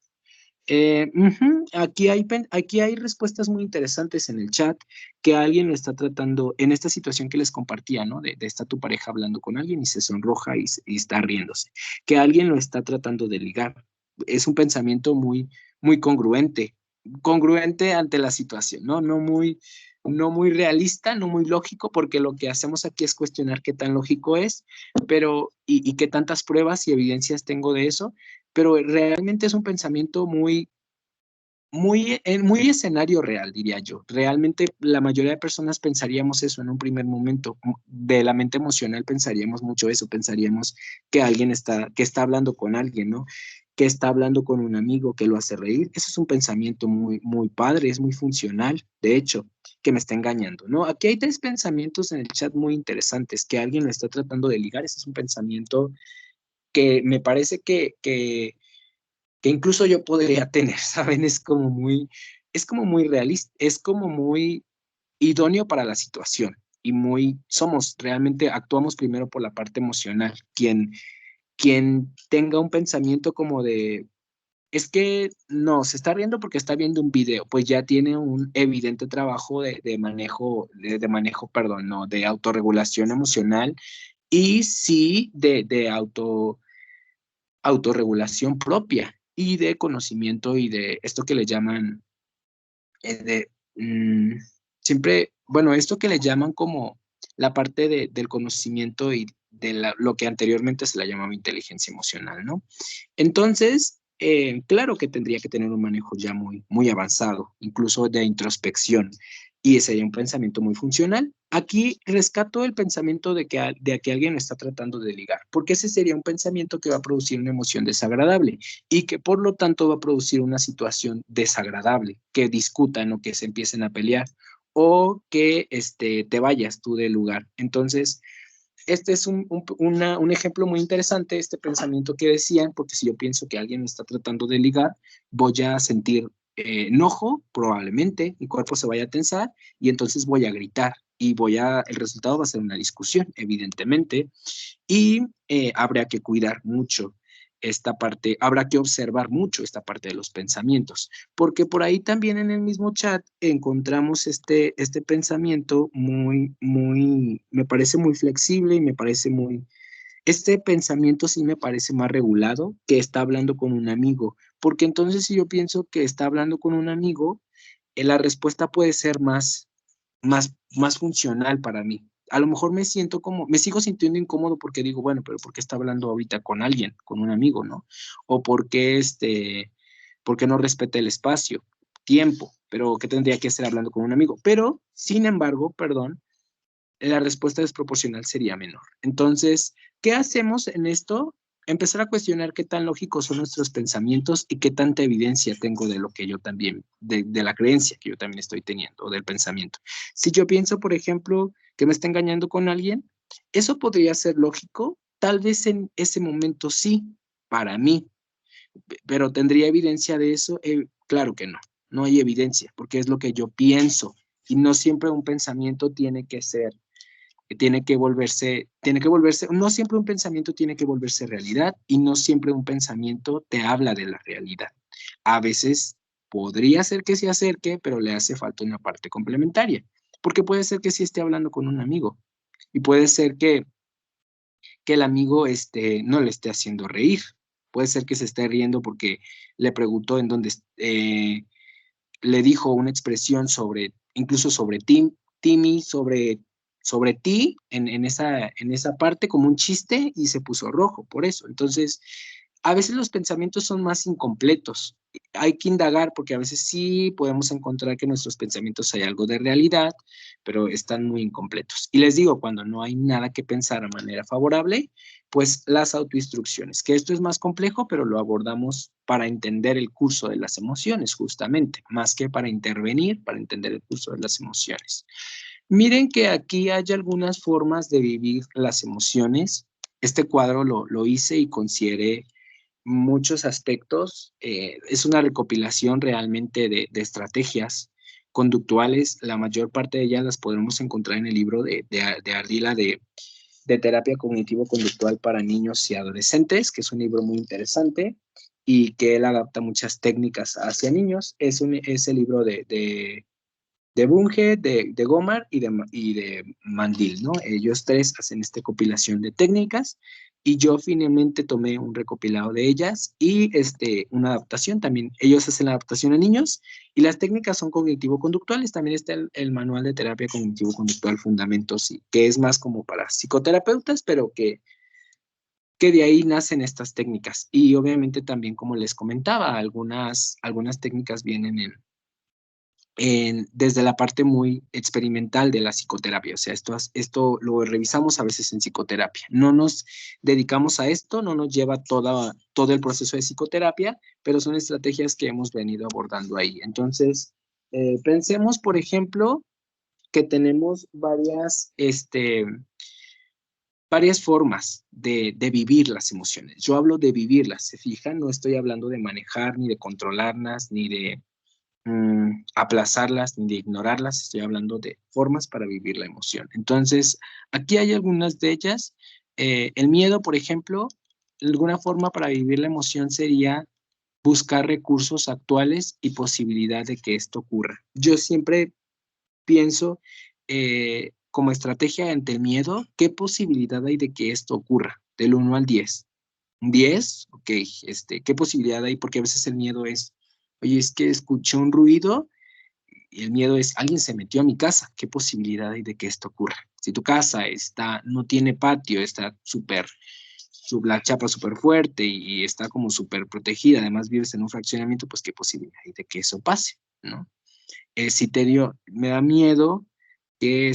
Aquí hay respuestas muy interesantes en el chat que alguien lo está tratando en esta situación que les compartía, ¿no? De está tu pareja hablando con alguien y se sonroja y está riéndose, que alguien lo está tratando de ligar. Es un pensamiento muy congruente ante la situación, ¿no? No muy realista, no muy lógico, porque lo que hacemos aquí es cuestionar qué tan lógico es, pero y qué tantas pruebas y evidencias tengo de eso, pero realmente es un pensamiento muy escenario real, diría yo. Realmente la mayoría de personas pensaríamos eso en un primer momento. De la mente emocional pensaríamos mucho eso, pensaríamos que que está hablando con alguien, ¿no? Que está hablando con un amigo que lo hace reír. Eso es un pensamiento muy padre, es muy funcional, de hecho, que me está engañando, ¿no? Aquí hay tres pensamientos en el chat muy interesantes, que alguien lo está tratando de ligar. Ese es un pensamiento que me parece que incluso yo podría tener, ¿saben? Es como muy realista, es como muy idóneo para la situación y realmente actuamos primero por la parte emocional. Quien tenga un pensamiento como de, es que no, se está riendo porque está viendo un video, pues ya tiene un evidente trabajo de manejo, perdón, no, de autorregulación emocional y sí autorregulación propia y de conocimiento y de esto que le llaman, eh, de, mm, siempre, bueno, esto que le llaman como la parte del conocimiento y de lo que anteriormente se le llamaba inteligencia emocional, ¿no? Entonces, claro que tendría que tener un manejo ya muy avanzado, incluso de introspección, y ese sería un pensamiento muy funcional. Aquí rescato el pensamiento de que alguien lo está tratando de ligar, porque ese sería un pensamiento que va a producir una emoción desagradable y que por lo tanto va a producir una situación desagradable, que discutan o que se empiecen a pelear o que te vayas tú del lugar. Entonces, Este es un ejemplo muy interesante, este pensamiento que decían, porque si yo pienso que alguien me está tratando de ligar, voy a sentir enojo, probablemente, mi cuerpo se vaya a tensar y entonces voy a gritar y el resultado va a ser una discusión, evidentemente, y habrá que cuidar mucho esta parte, habrá que observar mucho esta parte de los pensamientos, porque por ahí también en el mismo chat encontramos este pensamiento me parece muy flexible y me parece este pensamiento sí me parece más regulado que está hablando con un amigo, porque entonces si yo pienso que está hablando con un amigo, la respuesta puede ser más funcional para mí. A lo mejor me sigo sintiendo incómodo porque digo, bueno, pero ¿por qué está hablando ahorita con alguien, con un amigo, no? O por qué no respeta el espacio, tiempo, pero ¿qué tendría que estar hablando con un amigo? Pero, sin embargo, perdón, la respuesta desproporcional sería menor. Entonces, ¿qué hacemos en esto? Empezar a cuestionar qué tan lógicos son nuestros pensamientos y qué tanta evidencia tengo de lo que yo también, de la creencia que yo también estoy teniendo, o del pensamiento. Si yo pienso, por ejemplo, que me está engañando con alguien, eso podría ser lógico, tal vez en ese momento sí, para mí, pero ¿tendría evidencia de eso? Claro que no, no hay evidencia, porque es lo que yo pienso y no siempre un pensamiento tiene que volverse, no siempre un pensamiento tiene que volverse realidad y no siempre un pensamiento te habla de la realidad. A veces podría ser que se acerque, pero le hace falta una parte complementaria, porque puede ser que sí esté hablando con un amigo y puede ser que el amigo no le esté haciendo reír. Puede ser que se esté riendo porque le preguntó en dónde, le dijo una expresión incluso sobre Timmy, sobre ti en esa parte como un chiste y se puso rojo por eso. Entonces, a veces los pensamientos son más incompletos. Hay que indagar porque a veces sí podemos encontrar que en nuestros pensamientos hay algo de realidad, pero están muy incompletos. Y les digo, cuando no hay nada que pensar a manera favorable, pues las autoinstrucciones, que esto es más complejo, pero lo abordamos para entender el curso de las emociones, justamente, más que para intervenir, para entender el curso de las emociones. Miren que aquí hay algunas formas de vivir las emociones. Este cuadro lo hice y consideré muchos aspectos. Es una recopilación realmente de estrategias conductuales. La mayor parte de ellas las podremos encontrar en el libro de Ardila de terapia cognitivo-conductual para niños y adolescentes, que es un libro muy interesante y que él adapta muchas técnicas hacia niños. Es el libro de Bunge, de Gomar y de Mandil, ¿no? Ellos tres hacen esta compilación de técnicas y yo finalmente tomé un recopilado de ellas y una adaptación también. Ellos hacen la adaptación a niños y las técnicas son cognitivo-conductuales. También está el manual de terapia cognitivo-conductual Fundamentos, que es más como para psicoterapeutas, pero que de ahí nacen estas técnicas. Y obviamente también, como les comentaba, algunas técnicas vienen desde la parte muy experimental de la psicoterapia. O sea, esto lo revisamos a veces en psicoterapia. No nos dedicamos a esto, no nos lleva todo el proceso de psicoterapia, pero son estrategias que hemos venido abordando ahí. Entonces, pensemos, por ejemplo, que tenemos varias formas de vivir las emociones. Yo hablo de vivirlas, ¿se fijan? No estoy hablando de manejar, ni de controlarlas, ni de aplazarlas ni de ignorarlas, estoy hablando de formas para vivir la emoción. Entonces, aquí hay algunas de ellas. El miedo, por ejemplo, alguna forma para vivir la emoción sería buscar recursos actuales y posibilidad de que esto ocurra. Yo siempre pienso como estrategia ante el miedo, ¿qué posibilidad hay de que esto ocurra? Del 1 al 10. 10, ok, ¿qué posibilidad hay? Porque a veces el miedo es, oye, es que escuché un ruido y el miedo es, alguien se metió a mi casa, ¿qué posibilidad hay de que esto ocurra? Si tu casa no tiene patio, está la chapa súper fuerte y está como súper protegida, además vives en un fraccionamiento, pues qué posibilidad hay de que eso pase, ¿no? Si me da miedo que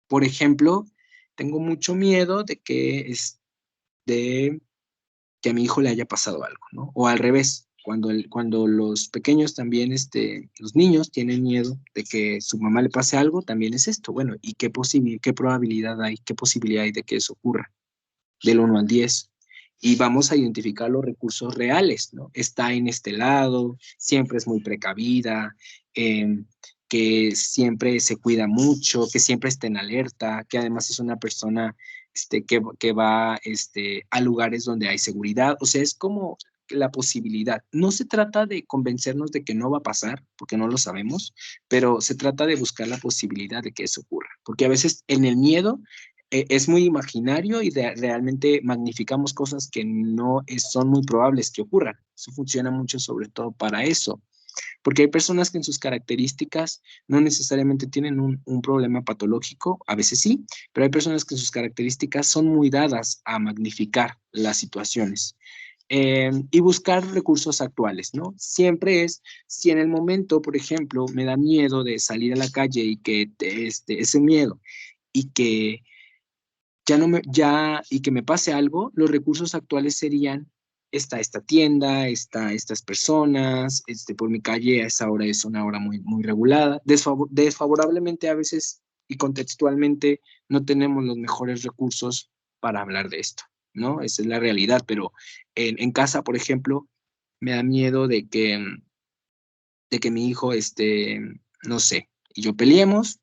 por ejemplo, tengo mucho miedo de que a mi hijo le haya pasado algo, ¿no? O al revés, Cuando los pequeños también, los niños tienen miedo de que su mamá le pase algo, también es esto. Bueno, ¿y qué probabilidad hay, qué posibilidad hay de que eso ocurra? Del 1 al 10. Y vamos a identificar los recursos reales, ¿no? Está en este lado, siempre es muy precavida, que siempre se cuida mucho, que siempre está en alerta, que además es una persona que va a lugares donde hay seguridad. O sea, es como la posibilidad. No se trata de convencernos de que no va a pasar, porque no lo sabemos, pero se trata de buscar la posibilidad de que eso ocurra. Porque a veces en el miedo es muy imaginario y realmente magnificamos cosas que no son muy probables que ocurran. Eso funciona mucho sobre todo para eso, porque hay personas que en sus características no necesariamente tienen un problema patológico, a veces sí, pero hay personas que en sus características son muy dadas a magnificar las situaciones. Y buscar recursos actuales, ¿no? Siempre es, si en el momento, por ejemplo, me da miedo de salir a la calle y que ese miedo y que y que me pase algo, los recursos actuales serían, está esta tienda, está estas personas, por mi calle a esa hora es una hora muy, muy regulada. Desfavorablemente a veces y contextualmente no tenemos los mejores recursos para hablar de esto, ¿no? Esa es la realidad, pero en casa, por ejemplo, me da miedo de que mi hijo, no sé, y yo peleemos.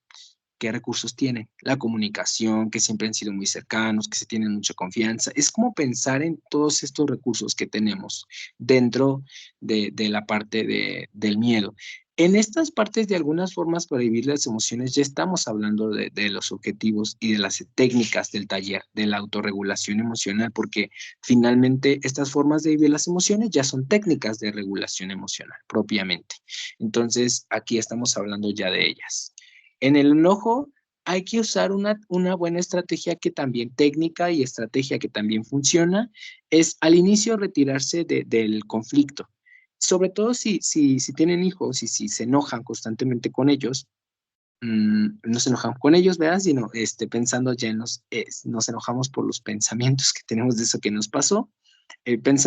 ¿Qué recursos tienen? La comunicación, que siempre han sido muy cercanos, que se tienen mucha confianza. Es como pensar en todos estos recursos que tenemos dentro de la parte del miedo. En estas partes, de algunas formas para vivir las emociones, ya estamos hablando de los objetivos y de las técnicas del taller, de la autorregulación emocional, porque finalmente estas formas de vivir las emociones ya son técnicas de regulación emocional propiamente. Entonces, aquí estamos hablando ya de ellas. En el enojo hay que usar una buena estrategia que también técnica y estrategia que también funciona, es al inicio retirarse del conflicto. Sobre todo si tienen hijos y si se enojan constantemente con ellos, no se enojan con ellos, ¿verdad? Sino pensando ya nos enojamos por los pensamientos que tenemos de eso que nos pasó,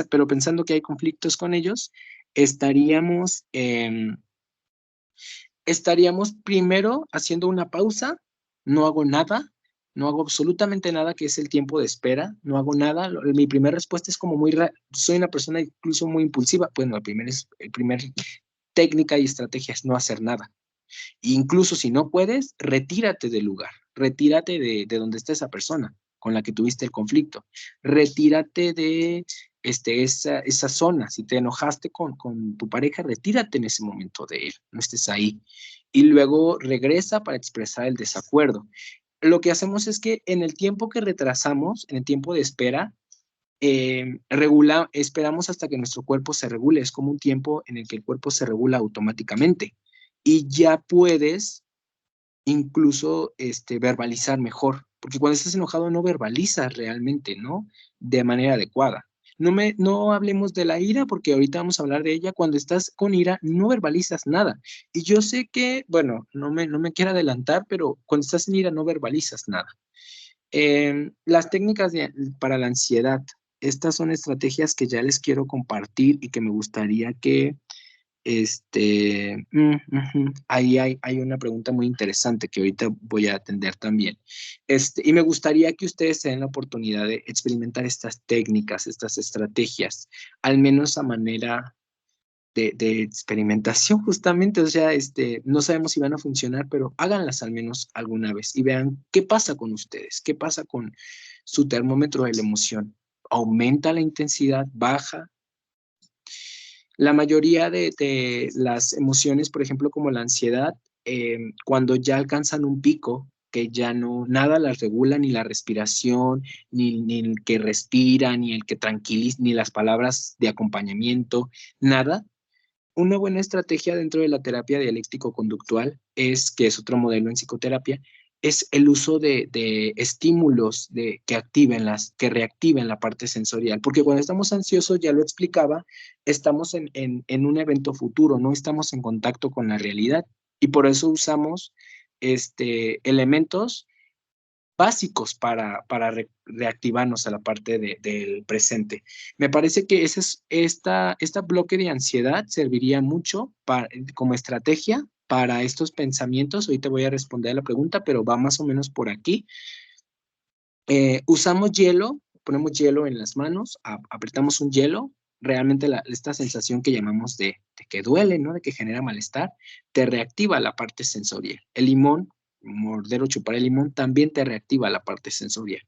pero pensando que hay conflictos con ellos, estaríamos... estaríamos primero haciendo una pausa, no hago nada, no hago absolutamente nada, que es el tiempo de espera, no hago nada. Mi primera respuesta es como soy una persona incluso muy impulsiva. Bueno, el primer técnica y estrategia es no hacer nada. Incluso si no puedes, retírate del lugar, retírate de donde está esa persona con la que tuviste el conflicto, retírate de esa zona. Si te enojaste con tu pareja, retírate en ese momento de él, no estés ahí. Y luego regresa para expresar el desacuerdo. Lo que hacemos es que en el tiempo que retrasamos, en el tiempo de espera, esperamos hasta que nuestro cuerpo se regule. Es como un tiempo en el que el cuerpo se regula automáticamente y ya puedes incluso verbalizar mejor, porque cuando estás enojado no verbalizas realmente, ¿no? De manera adecuada. No hablemos de la ira, porque ahorita vamos a hablar de ella. Cuando estás con ira, no verbalizas nada. Y yo sé que, bueno, no me quiero adelantar, pero cuando estás en ira no verbalizas nada. Las técnicas para la ansiedad, estas son estrategias que ya les quiero compartir y que me gustaría que ahí hay una pregunta muy interesante que ahorita voy a atender también. Y me gustaría que ustedes se den la oportunidad de experimentar estas técnicas, estas estrategias, al menos a manera de experimentación, justamente. O sea, no sabemos si van a funcionar, pero háganlas al menos alguna vez y vean qué pasa con ustedes, qué pasa con su termómetro de la emoción. ¿Aumenta la intensidad? ¿Baja? La mayoría de las emociones, por ejemplo, como la ansiedad, cuando ya alcanzan un pico, que ya no, nada las regula, ni la respiración, ni el que respira, ni el que tranquiliza, ni las palabras de acompañamiento, nada. Una buena estrategia dentro de la terapia dialéctico-conductual que es otro modelo en psicoterapia, es el uso de estímulos que reactiven la parte sensorial. Porque cuando estamos ansiosos, ya lo explicaba, estamos en un evento futuro, no estamos en contacto con la realidad. Y por eso usamos elementos básicos para reactivarnos a la parte del presente. Me parece que esta bloque de ansiedad serviría mucho como estrategia para estos pensamientos. Ahorita voy a responder a la pregunta, pero va más o menos por aquí. Usamos hielo, ponemos hielo en las manos, apretamos un hielo, realmente esta sensación que llamamos de que duele, ¿no? De que genera malestar, te reactiva la parte sensorial. El limón, morder o chupar el limón, también te reactiva la parte sensorial.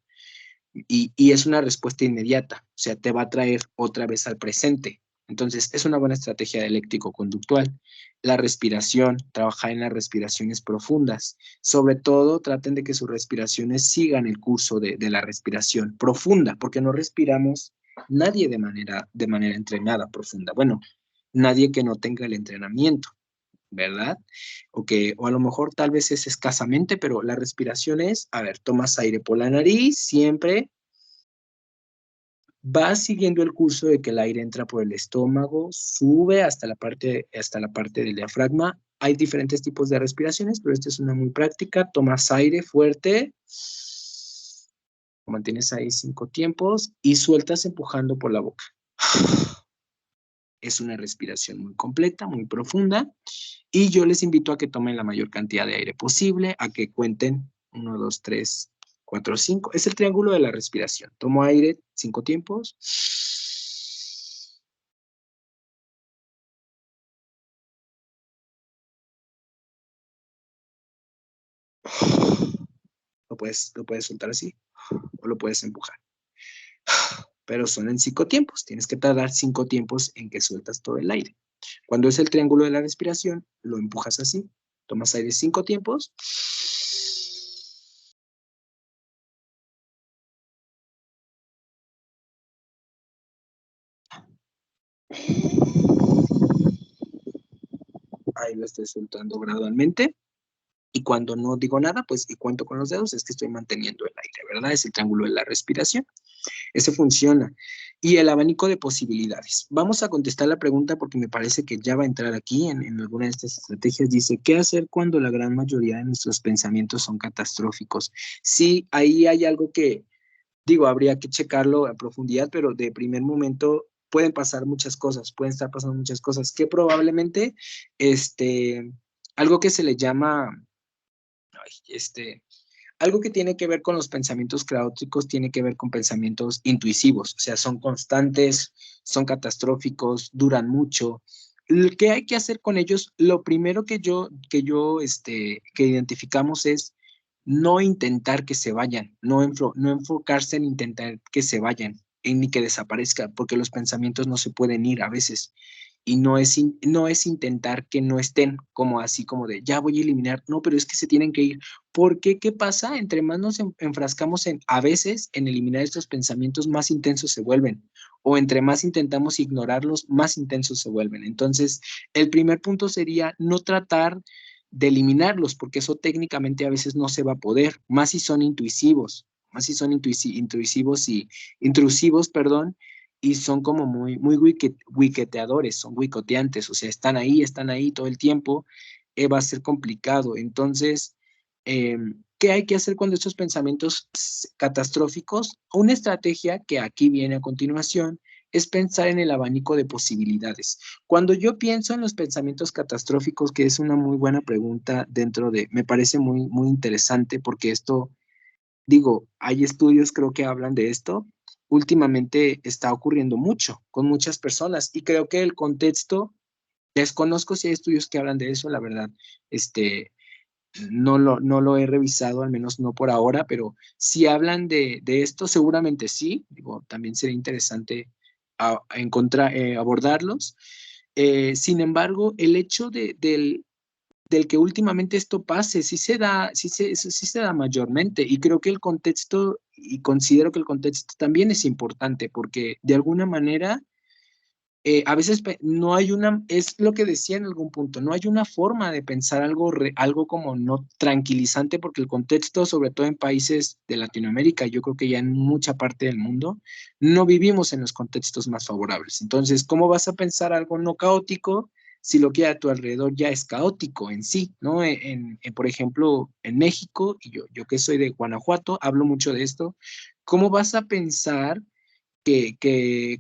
Y es una respuesta inmediata, o sea, te va a traer otra vez al presente. Entonces, es una buena estrategia eléctrico-conductual. La respiración, trabajar en las respiraciones profundas. Sobre todo, traten de que sus respiraciones sigan el curso de la respiración profunda, porque no respiramos nadie de manera entrenada profunda. Bueno, nadie que no tenga el entrenamiento, ¿verdad? O a lo mejor tal vez es escasamente, pero la respiración es, a ver, tomas aire por la nariz, siempre vas siguiendo el curso de que el aire entra por el estómago, sube hasta la parte del diafragma. Hay diferentes tipos de respiraciones, pero esta es una muy práctica. Tomas aire fuerte, lo mantienes ahí 5 tiempos y sueltas empujando por la boca. Es una respiración muy completa, muy profunda, y yo les invito a que tomen la mayor cantidad de aire posible, a que cuenten 1, 2, 3, 4, 5. Es el triángulo de la respiración. Tomo aire 5 tiempos. Lo puedes soltar así o lo puedes empujar. Pero son en 5 tiempos. Tienes que tardar 5 tiempos en que sueltas todo el aire. Cuando es el triángulo de la respiración, lo empujas así. Tomas aire 5 tiempos. Ahí lo estoy soltando gradualmente. Y cuando no digo nada, pues y cuento con los dedos, es que estoy manteniendo el aire, ¿verdad? Es el triángulo de la respiración. Ese funciona. Y el abanico de posibilidades. Vamos a contestar la pregunta porque me parece que ya va a entrar aquí en alguna de estas estrategias. Dice, ¿qué hacer cuando la gran mayoría de nuestros pensamientos son catastróficos? Sí, ahí hay algo que, digo, habría que checarlo a profundidad, pero de primer momento pueden pasar muchas cosas, pueden estar pasando muchas cosas que probablemente, algo que se le llama, algo que tiene que ver con los pensamientos caóticos tiene que ver con pensamientos intuitivos, o sea, son constantes, son catastróficos, duran mucho. ¿Qué hay que hacer con ellos? Lo primero que identificamos es no intentar que se vayan, no enfocarse en intentar que se vayan, en ni que desaparezcan, porque los pensamientos no se pueden ir a veces. Y no es intentar que no estén como así como de, ya voy a eliminar, no, pero es que se tienen que ir. ¿Por qué? ¿Qué pasa? Entre más nos enfrascamos a veces en eliminar estos pensamientos, más intensos se vuelven. O entre más intentamos ignorarlos, más intensos se vuelven. Entonces, el primer punto sería no tratar de eliminarlos, porque eso técnicamente a veces no se va a poder, más si son intuitivos, más si son intuitivos y intrusivos, perdón, y son como muy wiqueteadores, son wicoteantes, o sea, están ahí todo el tiempo, va a ser complicado. Entonces, ¿qué hay que hacer cuando estos pensamientos catastróficos? Una estrategia que aquí viene a continuación es pensar en el abanico de posibilidades. Cuando yo pienso en los pensamientos catastróficos, que es una muy buena pregunta me parece muy interesante porque esto, digo, hay estudios creo que hablan de esto. Últimamente está ocurriendo mucho con muchas personas y creo que el contexto, desconozco si hay estudios que hablan de eso, la verdad, no lo he revisado, al menos no por ahora, pero si hablan de esto, seguramente sí. Digo, también sería interesante abordarlos. Sin embargo, el hecho del que últimamente esto pase, sí se da mayormente, y creo que el contexto, y considero que el contexto también es importante, porque de alguna manera a veces no hay es lo que decía en algún punto, no hay una forma de pensar algo como no tranquilizante, porque el contexto, sobre todo en países de Latinoamérica, yo creo que ya en mucha parte del mundo, no vivimos en los contextos más favorables. Entonces, ¿cómo vas a pensar algo no caótico si lo que hay a tu alrededor ya es caótico en sí, ¿no? Por ejemplo, en México, y yo que soy de Guanajuato, hablo mucho de esto, ¿cómo vas a pensar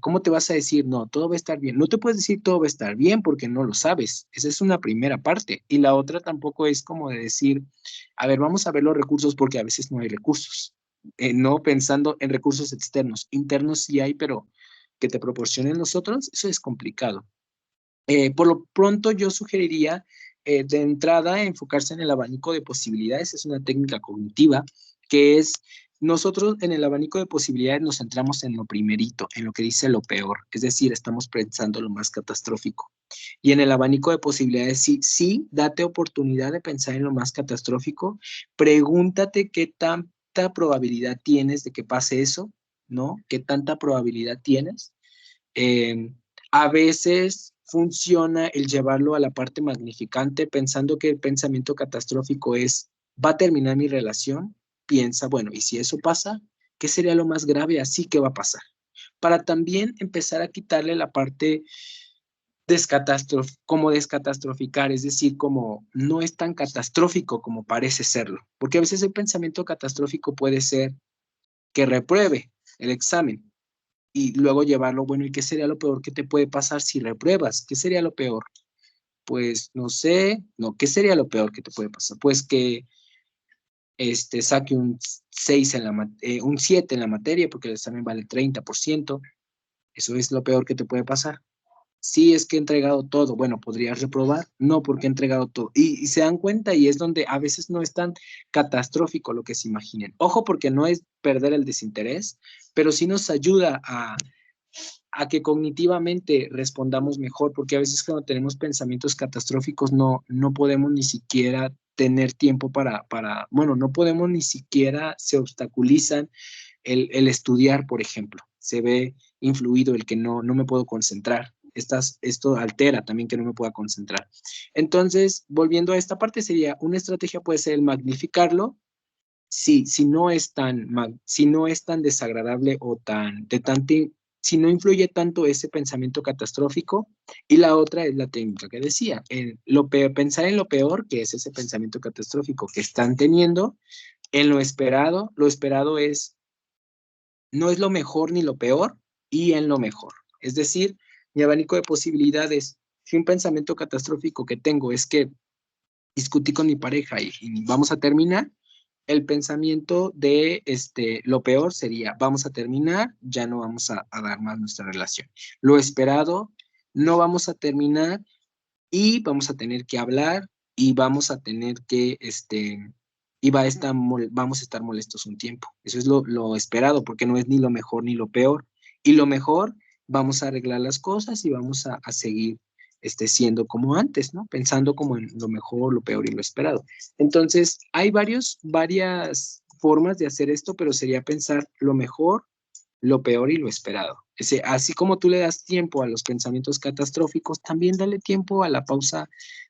cómo te vas a decir, no, todo va a estar bien? No te puedes decir todo va a estar bien porque no lo sabes. Esa es una primera parte. Y la otra tampoco es como de decir, a ver, vamos a ver los recursos porque a veces no hay recursos. No pensando en recursos externos. Internos sí hay, pero que te proporcionen los otros, eso es complicado. Por lo pronto yo sugeriría de entrada enfocarse en el abanico de posibilidades. Es una técnica cognitiva que es, nosotros en el abanico de posibilidades nos centramos en lo primerito, en lo que dice lo peor, es decir, estamos pensando lo más catastrófico. Y en el abanico de posibilidades, sí, sí, date oportunidad de pensar en lo más catastrófico, pregúntate qué tanta probabilidad tienes de que pase eso, ¿no? ¿Qué tanta probabilidad tienes? Eh, a veces funciona el llevarlo a la parte magnificante pensando que el pensamiento catastrófico es, va a terminar mi relación, piensa, bueno, ¿y si eso pasa? ¿Qué sería lo más grave así que va a pasar? Para también empezar a quitarle la parte como descatastroficar, es decir, como no es tan catastrófico como parece serlo, porque a veces el pensamiento catastrófico puede ser que repruebe el examen, y luego llevarlo, bueno, ¿y qué sería lo peor que te puede pasar si repruebas? ¿Qué sería lo peor? Pues no sé, no, ¿qué sería lo peor que te puede pasar? Pues que saque un 6 un 7 en la materia, porque el examen vale 30%. Eso es lo peor que te puede pasar. Sí, es que he entregado todo. Bueno, ¿podrías reprobar? No, porque he entregado todo. Y se dan cuenta y es donde a veces no es tan catastrófico lo que se imaginen. Ojo, porque no es perder el desinterés, pero sí nos ayuda a que cognitivamente respondamos mejor, porque a veces cuando tenemos pensamientos catastróficos no podemos ni siquiera tener tiempo bueno, no podemos ni siquiera, se obstaculizan el estudiar, por ejemplo. Se ve influido el que no me puedo concentrar. Esto altera también que no me pueda concentrar. Entonces, volviendo a esta parte, sería una estrategia puede ser el magnificarlo, si no es si no es tan desagradable o si no influye tanto ese pensamiento catastrófico. Y la otra es la técnica que decía, pensar en lo peor, que es ese pensamiento catastrófico que están teniendo, en lo esperado no es lo mejor ni lo peor, y en lo mejor. Es decir, mi abanico de posibilidades, si un pensamiento catastrófico que tengo es que discutí con mi pareja y vamos a terminar, el pensamiento de lo peor sería, vamos a terminar, ya no vamos a dar más nuestra relación. Lo esperado, no vamos a terminar y vamos a tener que hablar y vamos a tener que, vamos a estar molestos un tiempo. Eso es lo esperado, porque no es ni lo mejor ni lo peor. Y lo mejor, vamos a arreglar las cosas y vamos a seguir siendo como antes, ¿no? Pensando como en lo mejor, lo peor y lo esperado. Entonces, hay varias formas de hacer esto, pero sería pensar lo mejor, lo peor y lo esperado. Así como tú le das tiempo a los pensamientos catastróficos, también dale tiempo a la pausa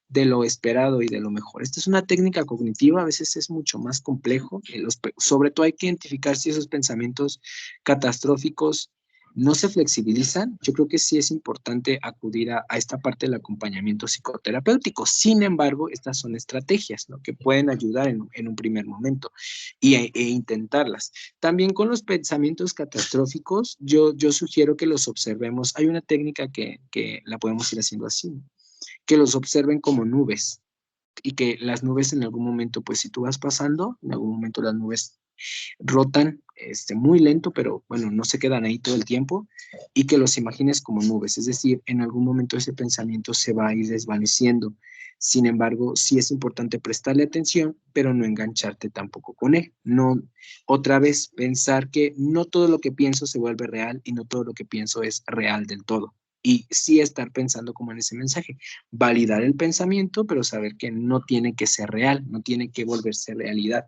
de lo esperado y de lo mejor. Esta es una técnica cognitiva, a veces es mucho más complejo. Sobre todo hay que identificar si esos pensamientos catastróficos no se flexibilizan. Yo creo que sí es importante acudir a esta parte del acompañamiento psicoterapéutico. Sin embargo, estas son estrategias, ¿no?, que pueden ayudar en un primer momento e intentarlas. También con los pensamientos catastróficos, yo sugiero que los observemos. Hay una técnica que la podemos ir haciendo así, que los observen como nubes y que las nubes en algún momento, pues si tú vas pasando, en algún momento las nubes rotan muy lento, pero bueno, no se quedan ahí todo el tiempo, y que los imagines como nubes, es decir, en algún momento ese pensamiento se va a ir desvaneciendo. Sin embargo, sí es importante prestarle atención, pero no engancharte tampoco con él. No, otra vez, pensar que no todo lo que pienso se vuelve real y no todo lo que pienso es real del todo. Y sí estar pensando como en ese mensaje, validar el pensamiento, pero saber que no tiene que ser real, no tiene que volverse realidad.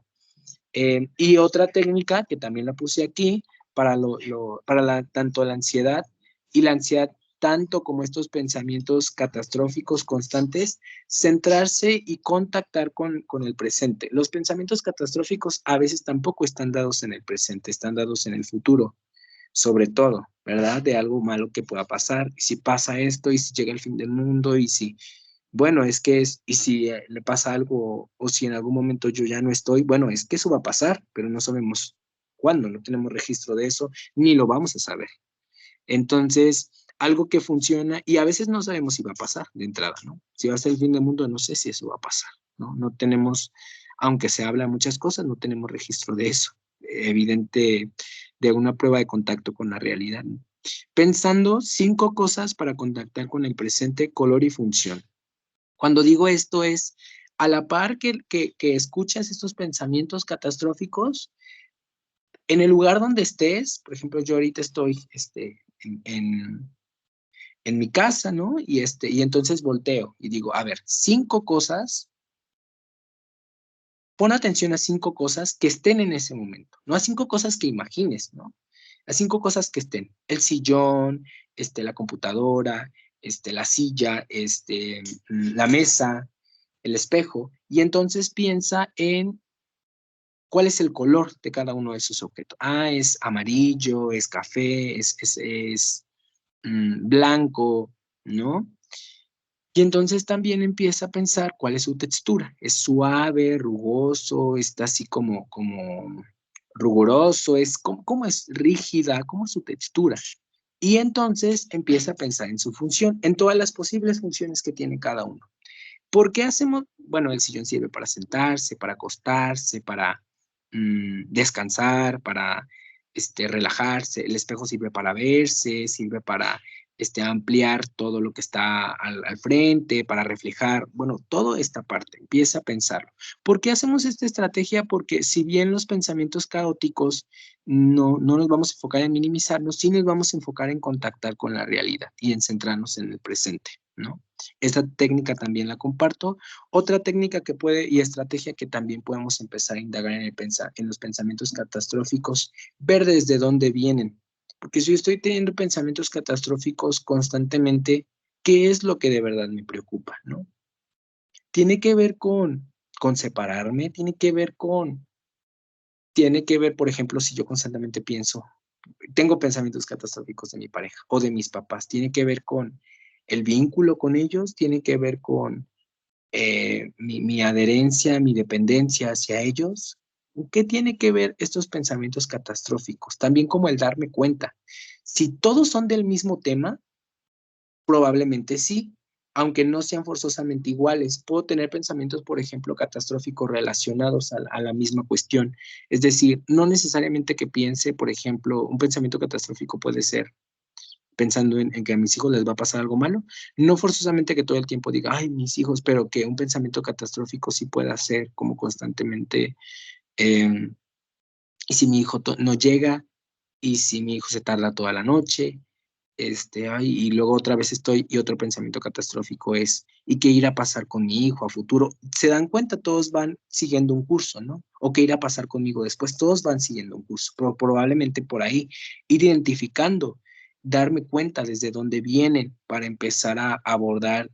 Y otra técnica que también la puse aquí para, tanto la ansiedad y la ansiedad, tanto como estos pensamientos catastróficos constantes, centrarse y contactar con el presente. Los pensamientos catastróficos a veces tampoco están dados en el presente, están dados en el futuro, sobre todo. ¿verdad? De algo malo que pueda pasar. Y si pasa esto, y si llega el fin del mundo, y si, bueno, es que es, y si le pasa algo, o si en algún momento yo ya no estoy, bueno, es que eso va a pasar, pero no sabemos cuándo, no tenemos registro de eso, ni lo vamos a saber. Entonces, algo que funciona, y a veces no sabemos si va a pasar de entrada, ¿no? Si va a ser el fin del mundo, no sé si eso va a pasar, ¿no? No tenemos, aunque se habla muchas cosas, no tenemos registro de eso, evidente, de una prueba de contacto con la realidad, ¿no? Pensando 5 cosas para contactar con el presente, color y función. Cuando digo esto es, a la par que escuchas estos pensamientos catastróficos, en el lugar donde estés, por ejemplo, yo ahorita estoy en mi casa, ¿no? Y entonces volteo y digo, a ver, 5 cosas, pon atención a 5 cosas que estén en ese momento, no a 5 cosas que imagines, ¿no? A 5 cosas que estén, el sillón, la computadora, la silla, la mesa, el espejo, y entonces piensa en cuál es el color de cada uno de esos objetos. Ah, es amarillo, es café, es blanco, ¿no? Y entonces también empieza a pensar cuál es su textura. ¿Es suave, rugoso, está así como rugoso? ¿Cómo es rígida? ¿Cómo es su textura? Y entonces empieza a pensar en su función, en todas las posibles funciones que tiene cada uno. ¿Por qué hacemos? Bueno, el sillón sirve para sentarse, para acostarse, para descansar, para relajarse. El espejo sirve para verse, sirve para ampliar todo lo que está al frente, para reflejar, bueno, toda esta parte, empieza a pensarlo. ¿Por qué hacemos esta estrategia? Porque si bien los pensamientos caóticos no nos vamos a enfocar en minimizarnos, sí nos vamos a enfocar en contactar con la realidad y en centrarnos en el presente, ¿no? Esta técnica también la comparto. Otra técnica que puede y estrategia que también podemos empezar a indagar en los pensamientos catastróficos, ver desde dónde vienen. Porque si yo estoy teniendo pensamientos catastróficos constantemente, ¿qué es lo que de verdad me preocupa, no? Tiene que ver con separarme, tiene que ver, por ejemplo, si yo constantemente pienso, tengo pensamientos catastróficos de mi pareja o de mis papás, tiene que ver con el vínculo con ellos, tiene que ver con mi adherencia, mi dependencia hacia ellos. ¿Qué tiene que ver estos pensamientos catastróficos? También como el darme cuenta. Si todos son del mismo tema, probablemente sí, aunque no sean forzosamente iguales. Puedo tener pensamientos, por ejemplo, catastróficos relacionados a la misma cuestión. Es decir, no necesariamente que piense, por ejemplo, un pensamiento catastrófico puede ser pensando en que a mis hijos les va a pasar algo malo, no forzosamente que todo el tiempo diga, ay, mis hijos, pero que un pensamiento catastrófico sí pueda ser como constantemente, eh, y si mi hijo no llega, y si mi hijo se tarda toda la noche, ay, y luego otra vez estoy, y otro pensamiento catastrófico es, ¿y qué irá a pasar con mi hijo a futuro? Se dan cuenta, todos van siguiendo un curso, ¿no? ¿O qué irá a pasar conmigo después? Todos van siguiendo un curso, pero probablemente por ahí ir identificando, darme cuenta desde dónde vienen para empezar a abordar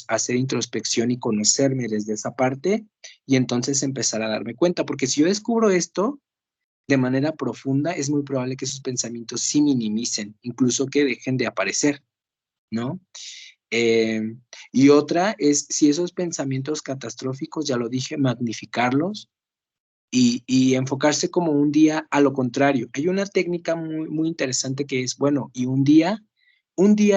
hacer introspección y conocerme desde esa parte, y entonces empezar a darme cuenta, porque si yo descubro esto, de manera profunda, es muy probable que esos pensamientos sí minimicen, incluso que dejen de aparecer, ¿no? Eh, y otra es, si esos pensamientos catastróficos, ya lo dije, magnificarlos y enfocarse como un día a lo contrario. Hay una técnica muy interesante que es, bueno, y un día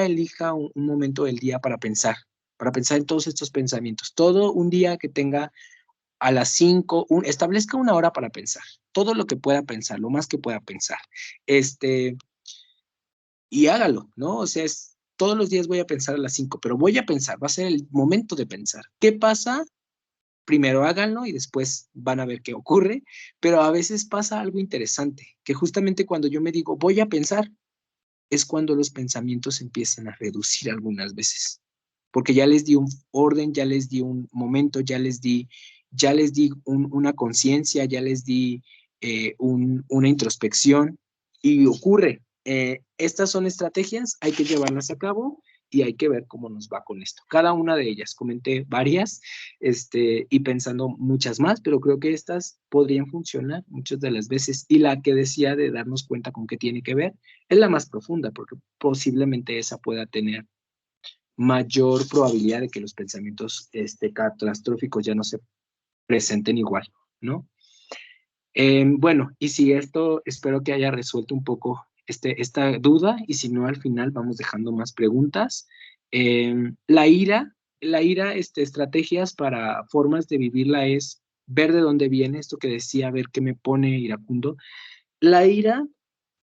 elija un momento del día para pensar en todos estos pensamientos. Todo un día que tenga a las 5, establezca una hora para pensar, todo lo que pueda pensar, lo más que pueda pensar, y hágalo, ¿no? O sea, todos los días voy a pensar a las 5, pero voy a pensar, va a ser el momento de pensar. ¿Qué pasa? Primero háganlo y después van a ver qué ocurre, pero a veces pasa algo interesante, que justamente cuando yo me digo voy a pensar, es cuando los pensamientos empiezan a reducir algunas veces, porque ya les di un orden, ya les di un momento, ya les di una conciencia, ya les di una introspección y ocurre. Estas son estrategias, hay que llevarlas a cabo y hay que ver cómo nos va con esto. Cada una de ellas, comenté varias y pensando muchas más, pero creo que estas podrían funcionar muchas de las veces. Y la que decía de darnos cuenta con qué tiene que ver es la más profunda, porque posiblemente esa pueda tener mayor probabilidad de que los pensamientos catastróficos ya no se presenten igual, ¿no? Bueno, y si esto espero que haya resuelto un poco esta duda, y si no, al final vamos dejando más preguntas. La ira, estrategias para formas de vivirla es ver de dónde viene, esto que decía, ver qué me pone iracundo. La ira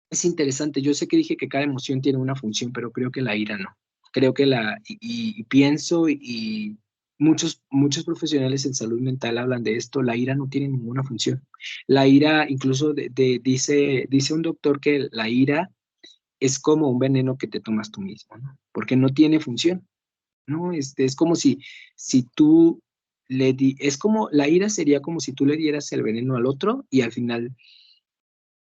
es interesante, yo sé que dije que cada emoción tiene una función, pero creo que la ira no. Creo que y pienso y muchos profesionales en salud mental hablan de esto, la ira no tiene ninguna función. La ira, incluso dice un doctor que la ira es como un veneno que te tomas tú mismo, ¿no? Porque no tiene función, ¿no? Es como si tú es como, la ira sería como si tú le dieras el veneno al otro y al final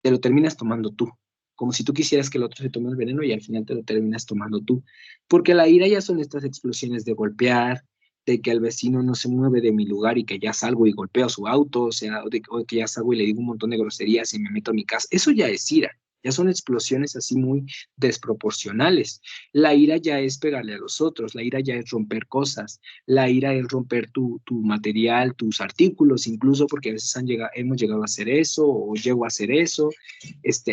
te lo terminas tomando tú, como si tú quisieras que el otro se tome el veneno y al final te lo terminas tomando tú, porque la ira ya son estas explosiones de golpear, de que el vecino no se mueve de mi lugar y que ya salgo y golpeo su auto, o sea, o de que ya salgo y le digo un montón de groserías y me meto a mi casa, eso ya es ira. Ya son explosiones así muy desproporcionales. La ira ya es pegarle a los otros, la ira ya es romper cosas, la ira es romper tu material, tus artículos, incluso porque a veces hemos llegado a hacer eso o llego a hacer eso.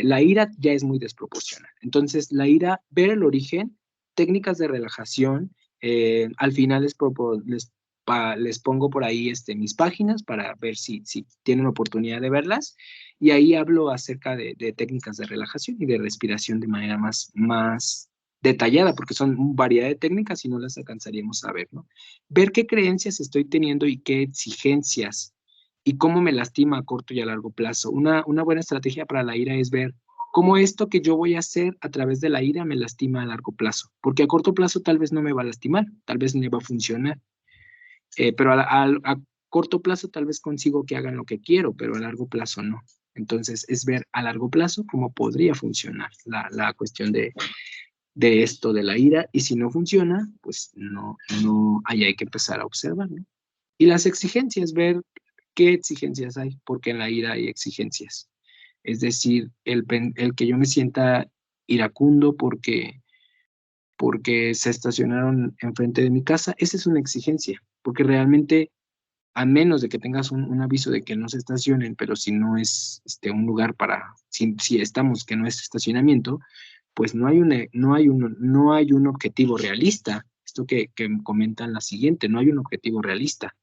La ira ya es muy desproporcional. Entonces, la ira, ver el origen, técnicas de relajación, al final les pongo por ahí mis páginas para ver si tienen oportunidad de verlas. Y ahí hablo acerca de técnicas de relajación y de respiración de manera más detallada, porque son variedad de técnicas y no las alcanzaríamos a ver, ¿no? Ver qué creencias estoy teniendo y qué exigencias y cómo me lastima a corto y a largo plazo. Una buena estrategia para la ira es ver cómo esto que yo voy a hacer a través de la ira me lastima a largo plazo, porque a corto plazo tal vez no me va a lastimar, tal vez me va a funcionar, pero a corto plazo tal vez consigo que hagan lo que quiero, pero a largo plazo no. Entonces es ver a largo plazo cómo podría funcionar la cuestión de esto de la ira, y si no funciona, pues no, ahí hay que empezar a observar, ¿no? Y las exigencias, ver qué exigencias hay, porque en la ira hay exigencias. Es decir, el que yo me sienta iracundo porque se estacionaron enfrente de mi casa, esa es una exigencia, porque realmente, a menos de que tengas un aviso de que no se estacionen, pero si no es un lugar si estamos que no es estacionamiento, pues no hay un objetivo realista. Esto que comentan la siguiente, no hay un objetivo realista.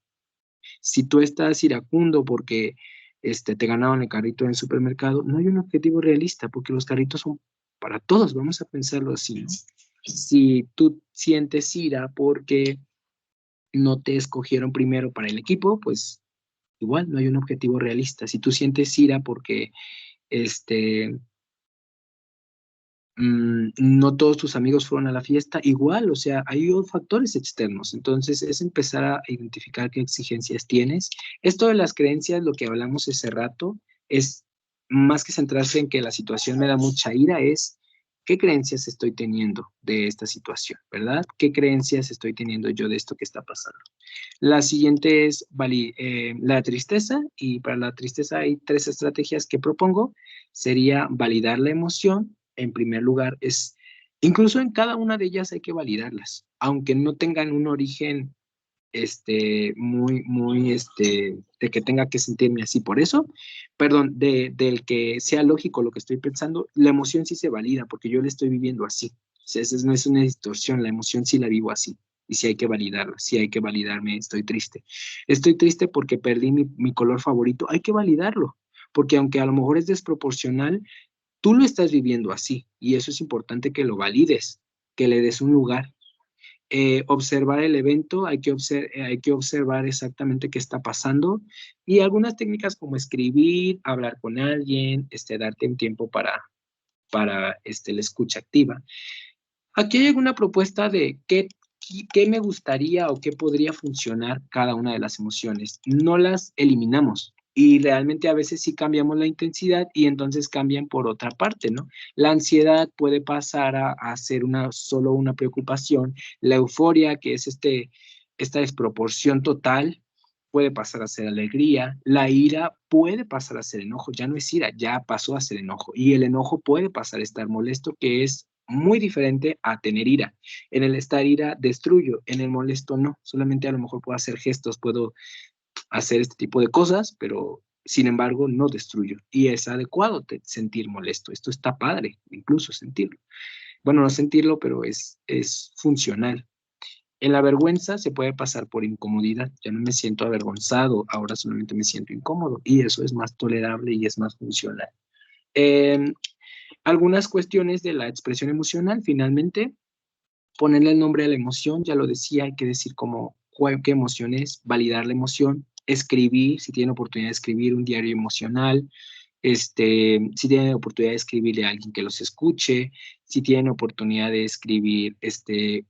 Si tú estás iracundo porque te ganaron el carrito en el supermercado, no hay un objetivo realista porque los carritos son para todos, vamos a pensarlo así, ¿no? Si tú sientes ira porque no te escogieron primero para el equipo, pues igual no hay un objetivo realista. Si tú sientes ira porque este, no todos tus amigos fueron a la fiesta, igual, o sea, hay factores externos. Entonces, es empezar a identificar qué exigencias tienes. Esto de las creencias, lo que hablamos ese rato, es más que centrarse en que la situación me da mucha ira, es qué creencias estoy teniendo de esta situación, ¿verdad? ¿Qué creencias estoy teniendo yo de esto que está pasando? La siguiente es la tristeza, y para la tristeza hay 3 estrategias que propongo. Sería validar la emoción. En primer lugar, incluso en cada una de ellas hay que validarlas, aunque no tengan un origen de que tenga que sentirme así por eso, perdón, del que sea lógico lo que estoy pensando, la emoción sí se valida porque yo la estoy viviendo así. O sea, esa no es una distorsión, la emoción sí la vivo así. Y sí hay que validarla, sí hay que validarme, estoy triste. Estoy triste porque perdí mi color favorito, hay que validarlo, porque aunque a lo mejor es desproporcional, tú lo estás viviendo así, y eso es importante que lo valides, que le des un lugar. Observar el evento, hay que observar exactamente qué está pasando, y algunas técnicas como escribir, hablar con alguien, darte un tiempo para la escucha activa. Aquí hay alguna propuesta de qué me gustaría o qué podría funcionar cada una de las emociones. No las eliminamos, Y realmente a veces sí cambiamos la intensidad y entonces cambian por otra parte, ¿no? La ansiedad puede pasar a ser solo una preocupación. La euforia, que es esta desproporción total, puede pasar a ser alegría. La ira puede pasar a ser enojo. Ya no es ira, ya pasó a ser enojo. Y el enojo puede pasar a estar molesto, que es muy diferente a tener ira. En el estar ira destruyo, en el molesto no. Solamente a lo mejor puedo hacer gestos, puedo hacer este tipo de cosas, pero sin embargo no destruyo. Y es adecuado sentir molesto. Esto está padre, incluso sentirlo. Bueno, no sentirlo, pero es funcional. En la vergüenza se puede pasar por incomodidad. Ya no me siento avergonzado, ahora solamente me siento incómodo. Y eso es más tolerable y es más funcional. Eh, Algunas cuestiones de la expresión emocional, finalmente, ponerle el nombre a la emoción, ya lo decía, hay que decir qué emoción es, validar la emoción, escribir, si tienen oportunidad de escribir un diario emocional, si tienen oportunidad de escribirle a alguien que los escuche, si tienen oportunidad de escribir,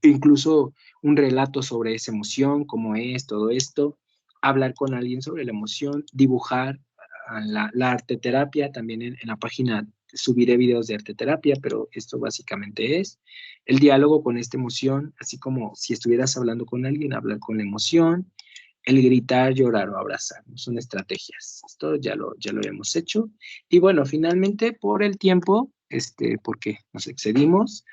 incluso un relato sobre esa emoción, cómo es todo esto, hablar con alguien sobre la emoción, dibujar, la arteterapia, también en la página subiré videos de arteterapia, pero esto básicamente es el diálogo con esta emoción, así como si estuvieras hablando con alguien, hablar con la emoción, el gritar, llorar o abrazar. Son estrategias. Esto ya lo hemos hecho. Y bueno, finalmente, por el tiempo, porque nos excedimos,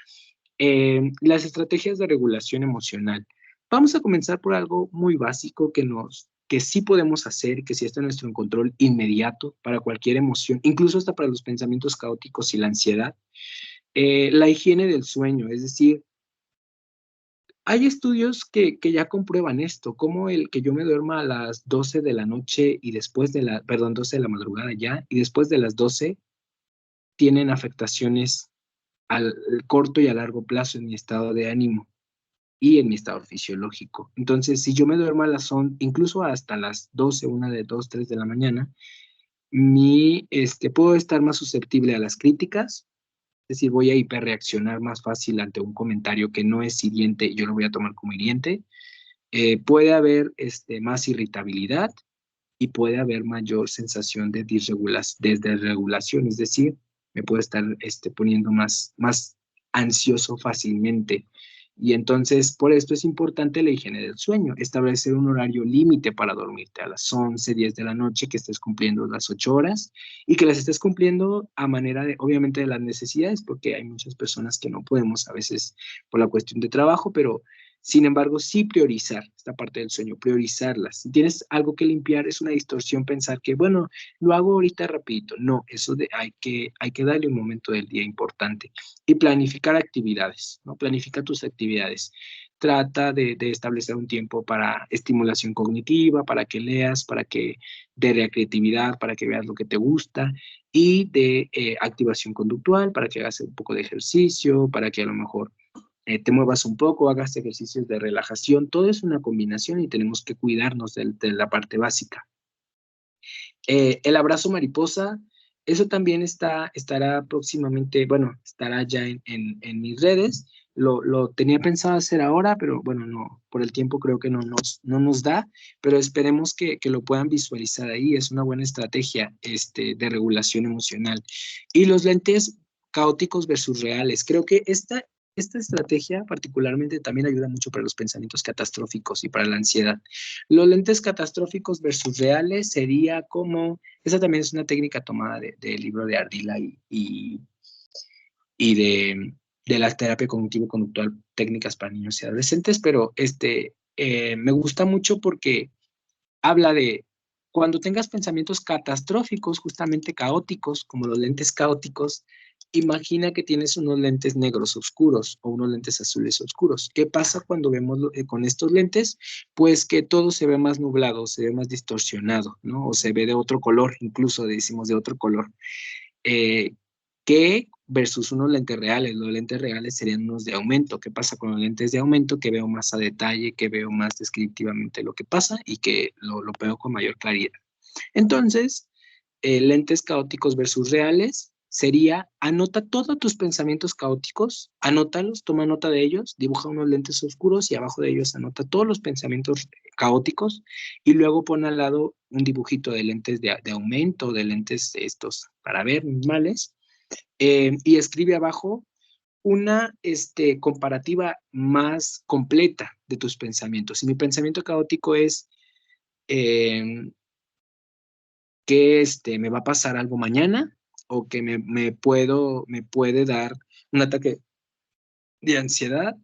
las estrategias de regulación emocional. Vamos a comenzar por algo muy básico que sí podemos hacer, que sí está en nuestro control inmediato para cualquier emoción, incluso hasta para los pensamientos caóticos y la ansiedad. La higiene del sueño, es decir, hay estudios que ya comprueban esto, como el que yo me duerma a las 12 de la noche y después perdón, 12 de la madrugada ya, y después de las 12 tienen afectaciones al corto y a largo plazo en mi estado de ánimo y en mi estado fisiológico. Entonces, si yo me duermo incluso hasta las 12, 2, 3 de la mañana, puedo estar más susceptible a las críticas, es decir, voy a hiperreaccionar más fácil ante un comentario que no es hiriente y yo lo voy a tomar como hiriente. Puede haber más irritabilidad y puede haber mayor sensación de desregulación, es decir, me puedo estar poniendo más ansioso fácilmente. Y entonces, por esto es importante la higiene del sueño, establecer un horario límite para dormirte a las 11, 10 de la noche, que estés cumpliendo las 8 horas y que las estés cumpliendo a manera de, obviamente, de las necesidades, porque hay muchas personas que no podemos a veces por la cuestión de trabajo, pero sin embargo, sí priorizar esta parte del sueño, priorizarlas. Si tienes algo que limpiar, es una distorsión pensar que, bueno, lo hago ahorita rapidito. No, hay que darle un momento del día importante. Y planificar actividades, ¿no? Planifica tus actividades. Trata de establecer un tiempo para estimulación cognitiva, para que leas, de recreatividad, para que veas lo que te gusta y de activación conductual, para que hagas un poco de ejercicio, para que a lo mejor te muevas un poco, hagas ejercicios de relajación, todo es una combinación y tenemos que cuidarnos de la parte básica. El abrazo mariposa, eso también estará próximamente, bueno, estará ya en mis redes. Lo tenía pensado hacer ahora, pero bueno, no, por el tiempo creo que no nos da, pero esperemos que lo puedan visualizar ahí. Es una buena estrategia de regulación emocional. Y los lentes caóticos versus reales. Creo que esta estrategia particularmente también ayuda mucho para los pensamientos catastróficos y para la ansiedad. Los lentes catastróficos versus reales sería esa también es una técnica tomada del libro de Ardila y de la terapia cognitivo-conductual, técnicas para niños y adolescentes, pero me gusta mucho porque habla de cuando tengas pensamientos catastróficos, justamente caóticos, como los lentes caóticos, imagina que tienes unos lentes negros oscuros o unos lentes azules oscuros. ¿Qué pasa cuando vemos con estos lentes? Pues que todo se ve más nublado, se ve más distorsionado, ¿no? O se ve de otro color, incluso decimos de otro color. Eh, que versus unos lentes reales. Los lentes reales serían unos de aumento. ¿Qué pasa con los lentes de aumento? Que veo más a detalle, que veo más descriptivamente lo que pasa y que lo veo con mayor claridad. Entonces, lentes caóticos versus reales, sería anota todos tus pensamientos caóticos, anótalos, toma nota de ellos, dibuja unos lentes oscuros y abajo de ellos anota todos los pensamientos caóticos y luego pon al lado un dibujito de lentes de aumento, de lentes estos para ver normales, y escribe abajo una comparativa más completa de tus pensamientos. Si mi pensamiento caótico es eh, que me va a pasar algo mañana o que me puede dar un ataque de ansiedad,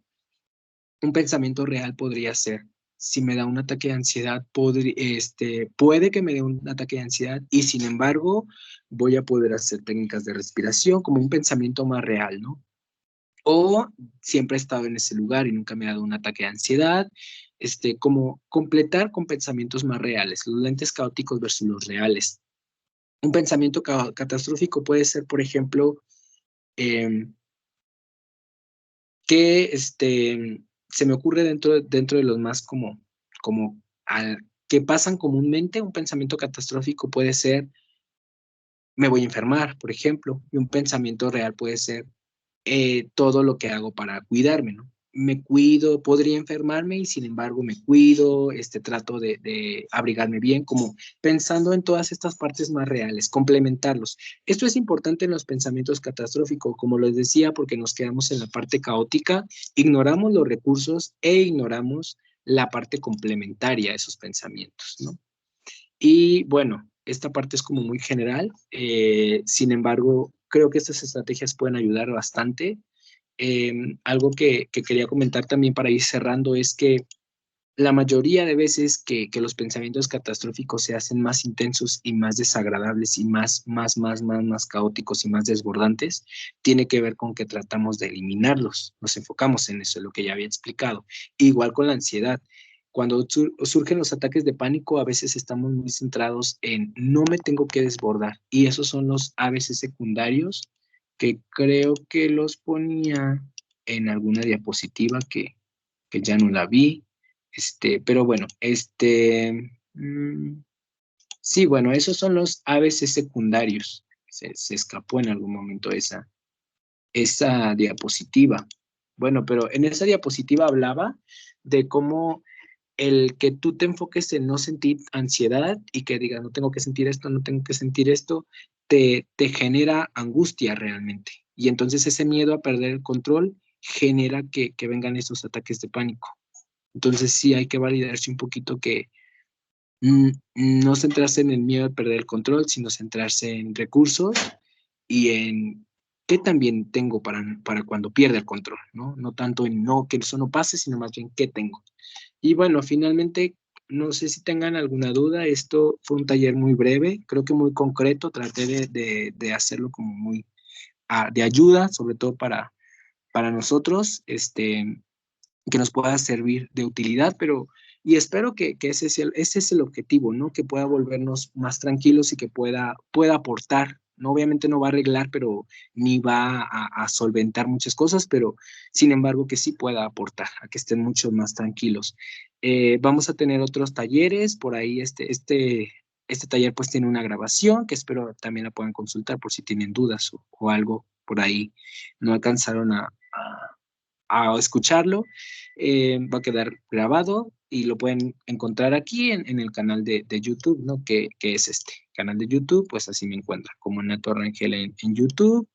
un pensamiento real podría ser, si me da un ataque de ansiedad, puede que me dé un ataque de ansiedad y sin embargo voy a poder hacer técnicas de respiración como un pensamiento más real, ¿no? O siempre he estado en ese lugar y nunca me ha dado un ataque de ansiedad, como completar con pensamientos más reales, los lentes caóticos versus los reales. Un pensamiento catastrófico puede ser, por ejemplo, em, que se me ocurre dentro de los más que pasan comúnmente, un pensamiento catastrófico puede ser, me voy a enfermar, por ejemplo, y un pensamiento real puede ser, todo lo que hago para cuidarme, ¿no? Me cuido, podría enfermarme y sin embargo me cuido, trato de abrigarme bien, como pensando en todas estas partes más reales, complementarlos. Esto es importante en los pensamientos catastróficos, como les decía, porque nos quedamos en la parte caótica, ignoramos los recursos e ignoramos la parte complementaria a esos pensamientos, ¿no? Y bueno, esta parte es como muy general, sin embargo, creo que estas estrategias pueden ayudar bastante. Algo que quería comentar también para ir cerrando es que la mayoría de veces que los pensamientos catastróficos se hacen más intensos y más desagradables y más caóticos y más desbordantes, tiene que ver con que tratamos de eliminarlos, nos enfocamos en eso, lo que ya había explicado. Igual con la ansiedad. Cuando surgen los ataques de pánico, a veces estamos muy centrados en no me tengo que desbordar. Y esos son los ABC secundarios que creo que los ponía en alguna diapositiva que ya no la vi. Pero bueno, sí, bueno, esos son los ABC secundarios. Se escapó en algún momento esa diapositiva. Bueno, pero en esa diapositiva hablaba de cómo el que tú te enfoques en no sentir ansiedad y que digas, no tengo que sentir esto, no tengo que sentir esto, te genera angustia realmente. Y entonces ese miedo a perder el control genera que vengan esos ataques de pánico. Entonces sí hay que validarse un poquito que no centrarse en el miedo a perder el control, sino centrarse en recursos y en qué también tengo para cuando pierda el control, ¿no? No tanto en no, que eso no pase, sino más bien qué tengo. Y bueno, finalmente, no sé si tengan alguna duda, esto fue un taller muy breve, creo que muy concreto, traté de hacerlo como muy de ayuda, sobre todo para nosotros, que nos pueda servir de utilidad, pero y espero que ese es el objetivo, ¿no? Que pueda volvernos más tranquilos y que pueda aportar. No, obviamente no va a arreglar, pero ni va a solventar muchas cosas, pero sin embargo que sí pueda aportar, a que estén mucho más tranquilos. Vamos a tener otros talleres, por ahí este taller pues tiene una grabación que espero también la puedan consultar por si tienen dudas o algo por ahí no alcanzaron a escucharlo, va a quedar grabado y lo pueden encontrar aquí en el canal de YouTube, ¿no? Que es este canal de YouTube, pues así me encuentran como Nato Rangel en YouTube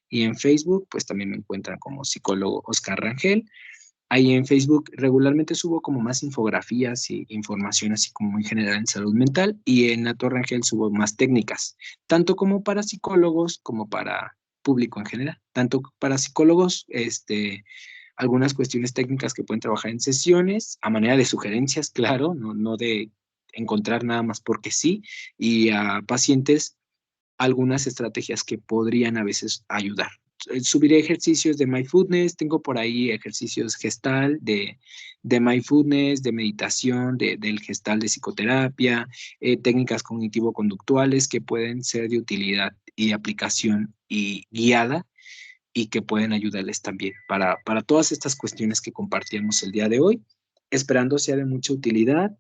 y en Facebook, pues también me encuentran como psicólogo Oscar Rangel. Ahí en Facebook regularmente subo como más infografías y información así como muy general en salud mental y en Nato Rangel subo más técnicas, tanto como para psicólogos como para público en general, tanto para psicólogos, algunas cuestiones técnicas que pueden trabajar en sesiones, a manera de sugerencias, claro, no de encontrar nada más porque sí, y a pacientes algunas estrategias que podrían a veces ayudar. Subiré ejercicios de mindfulness, tengo por ahí ejercicios gestal de mindfulness, de meditación, del gestal de psicoterapia, técnicas cognitivo-conductuales que pueden ser de utilidad y aplicación y guiada y que pueden ayudarles también para todas estas cuestiones que compartíamos el día de hoy, esperando sea de mucha utilidad.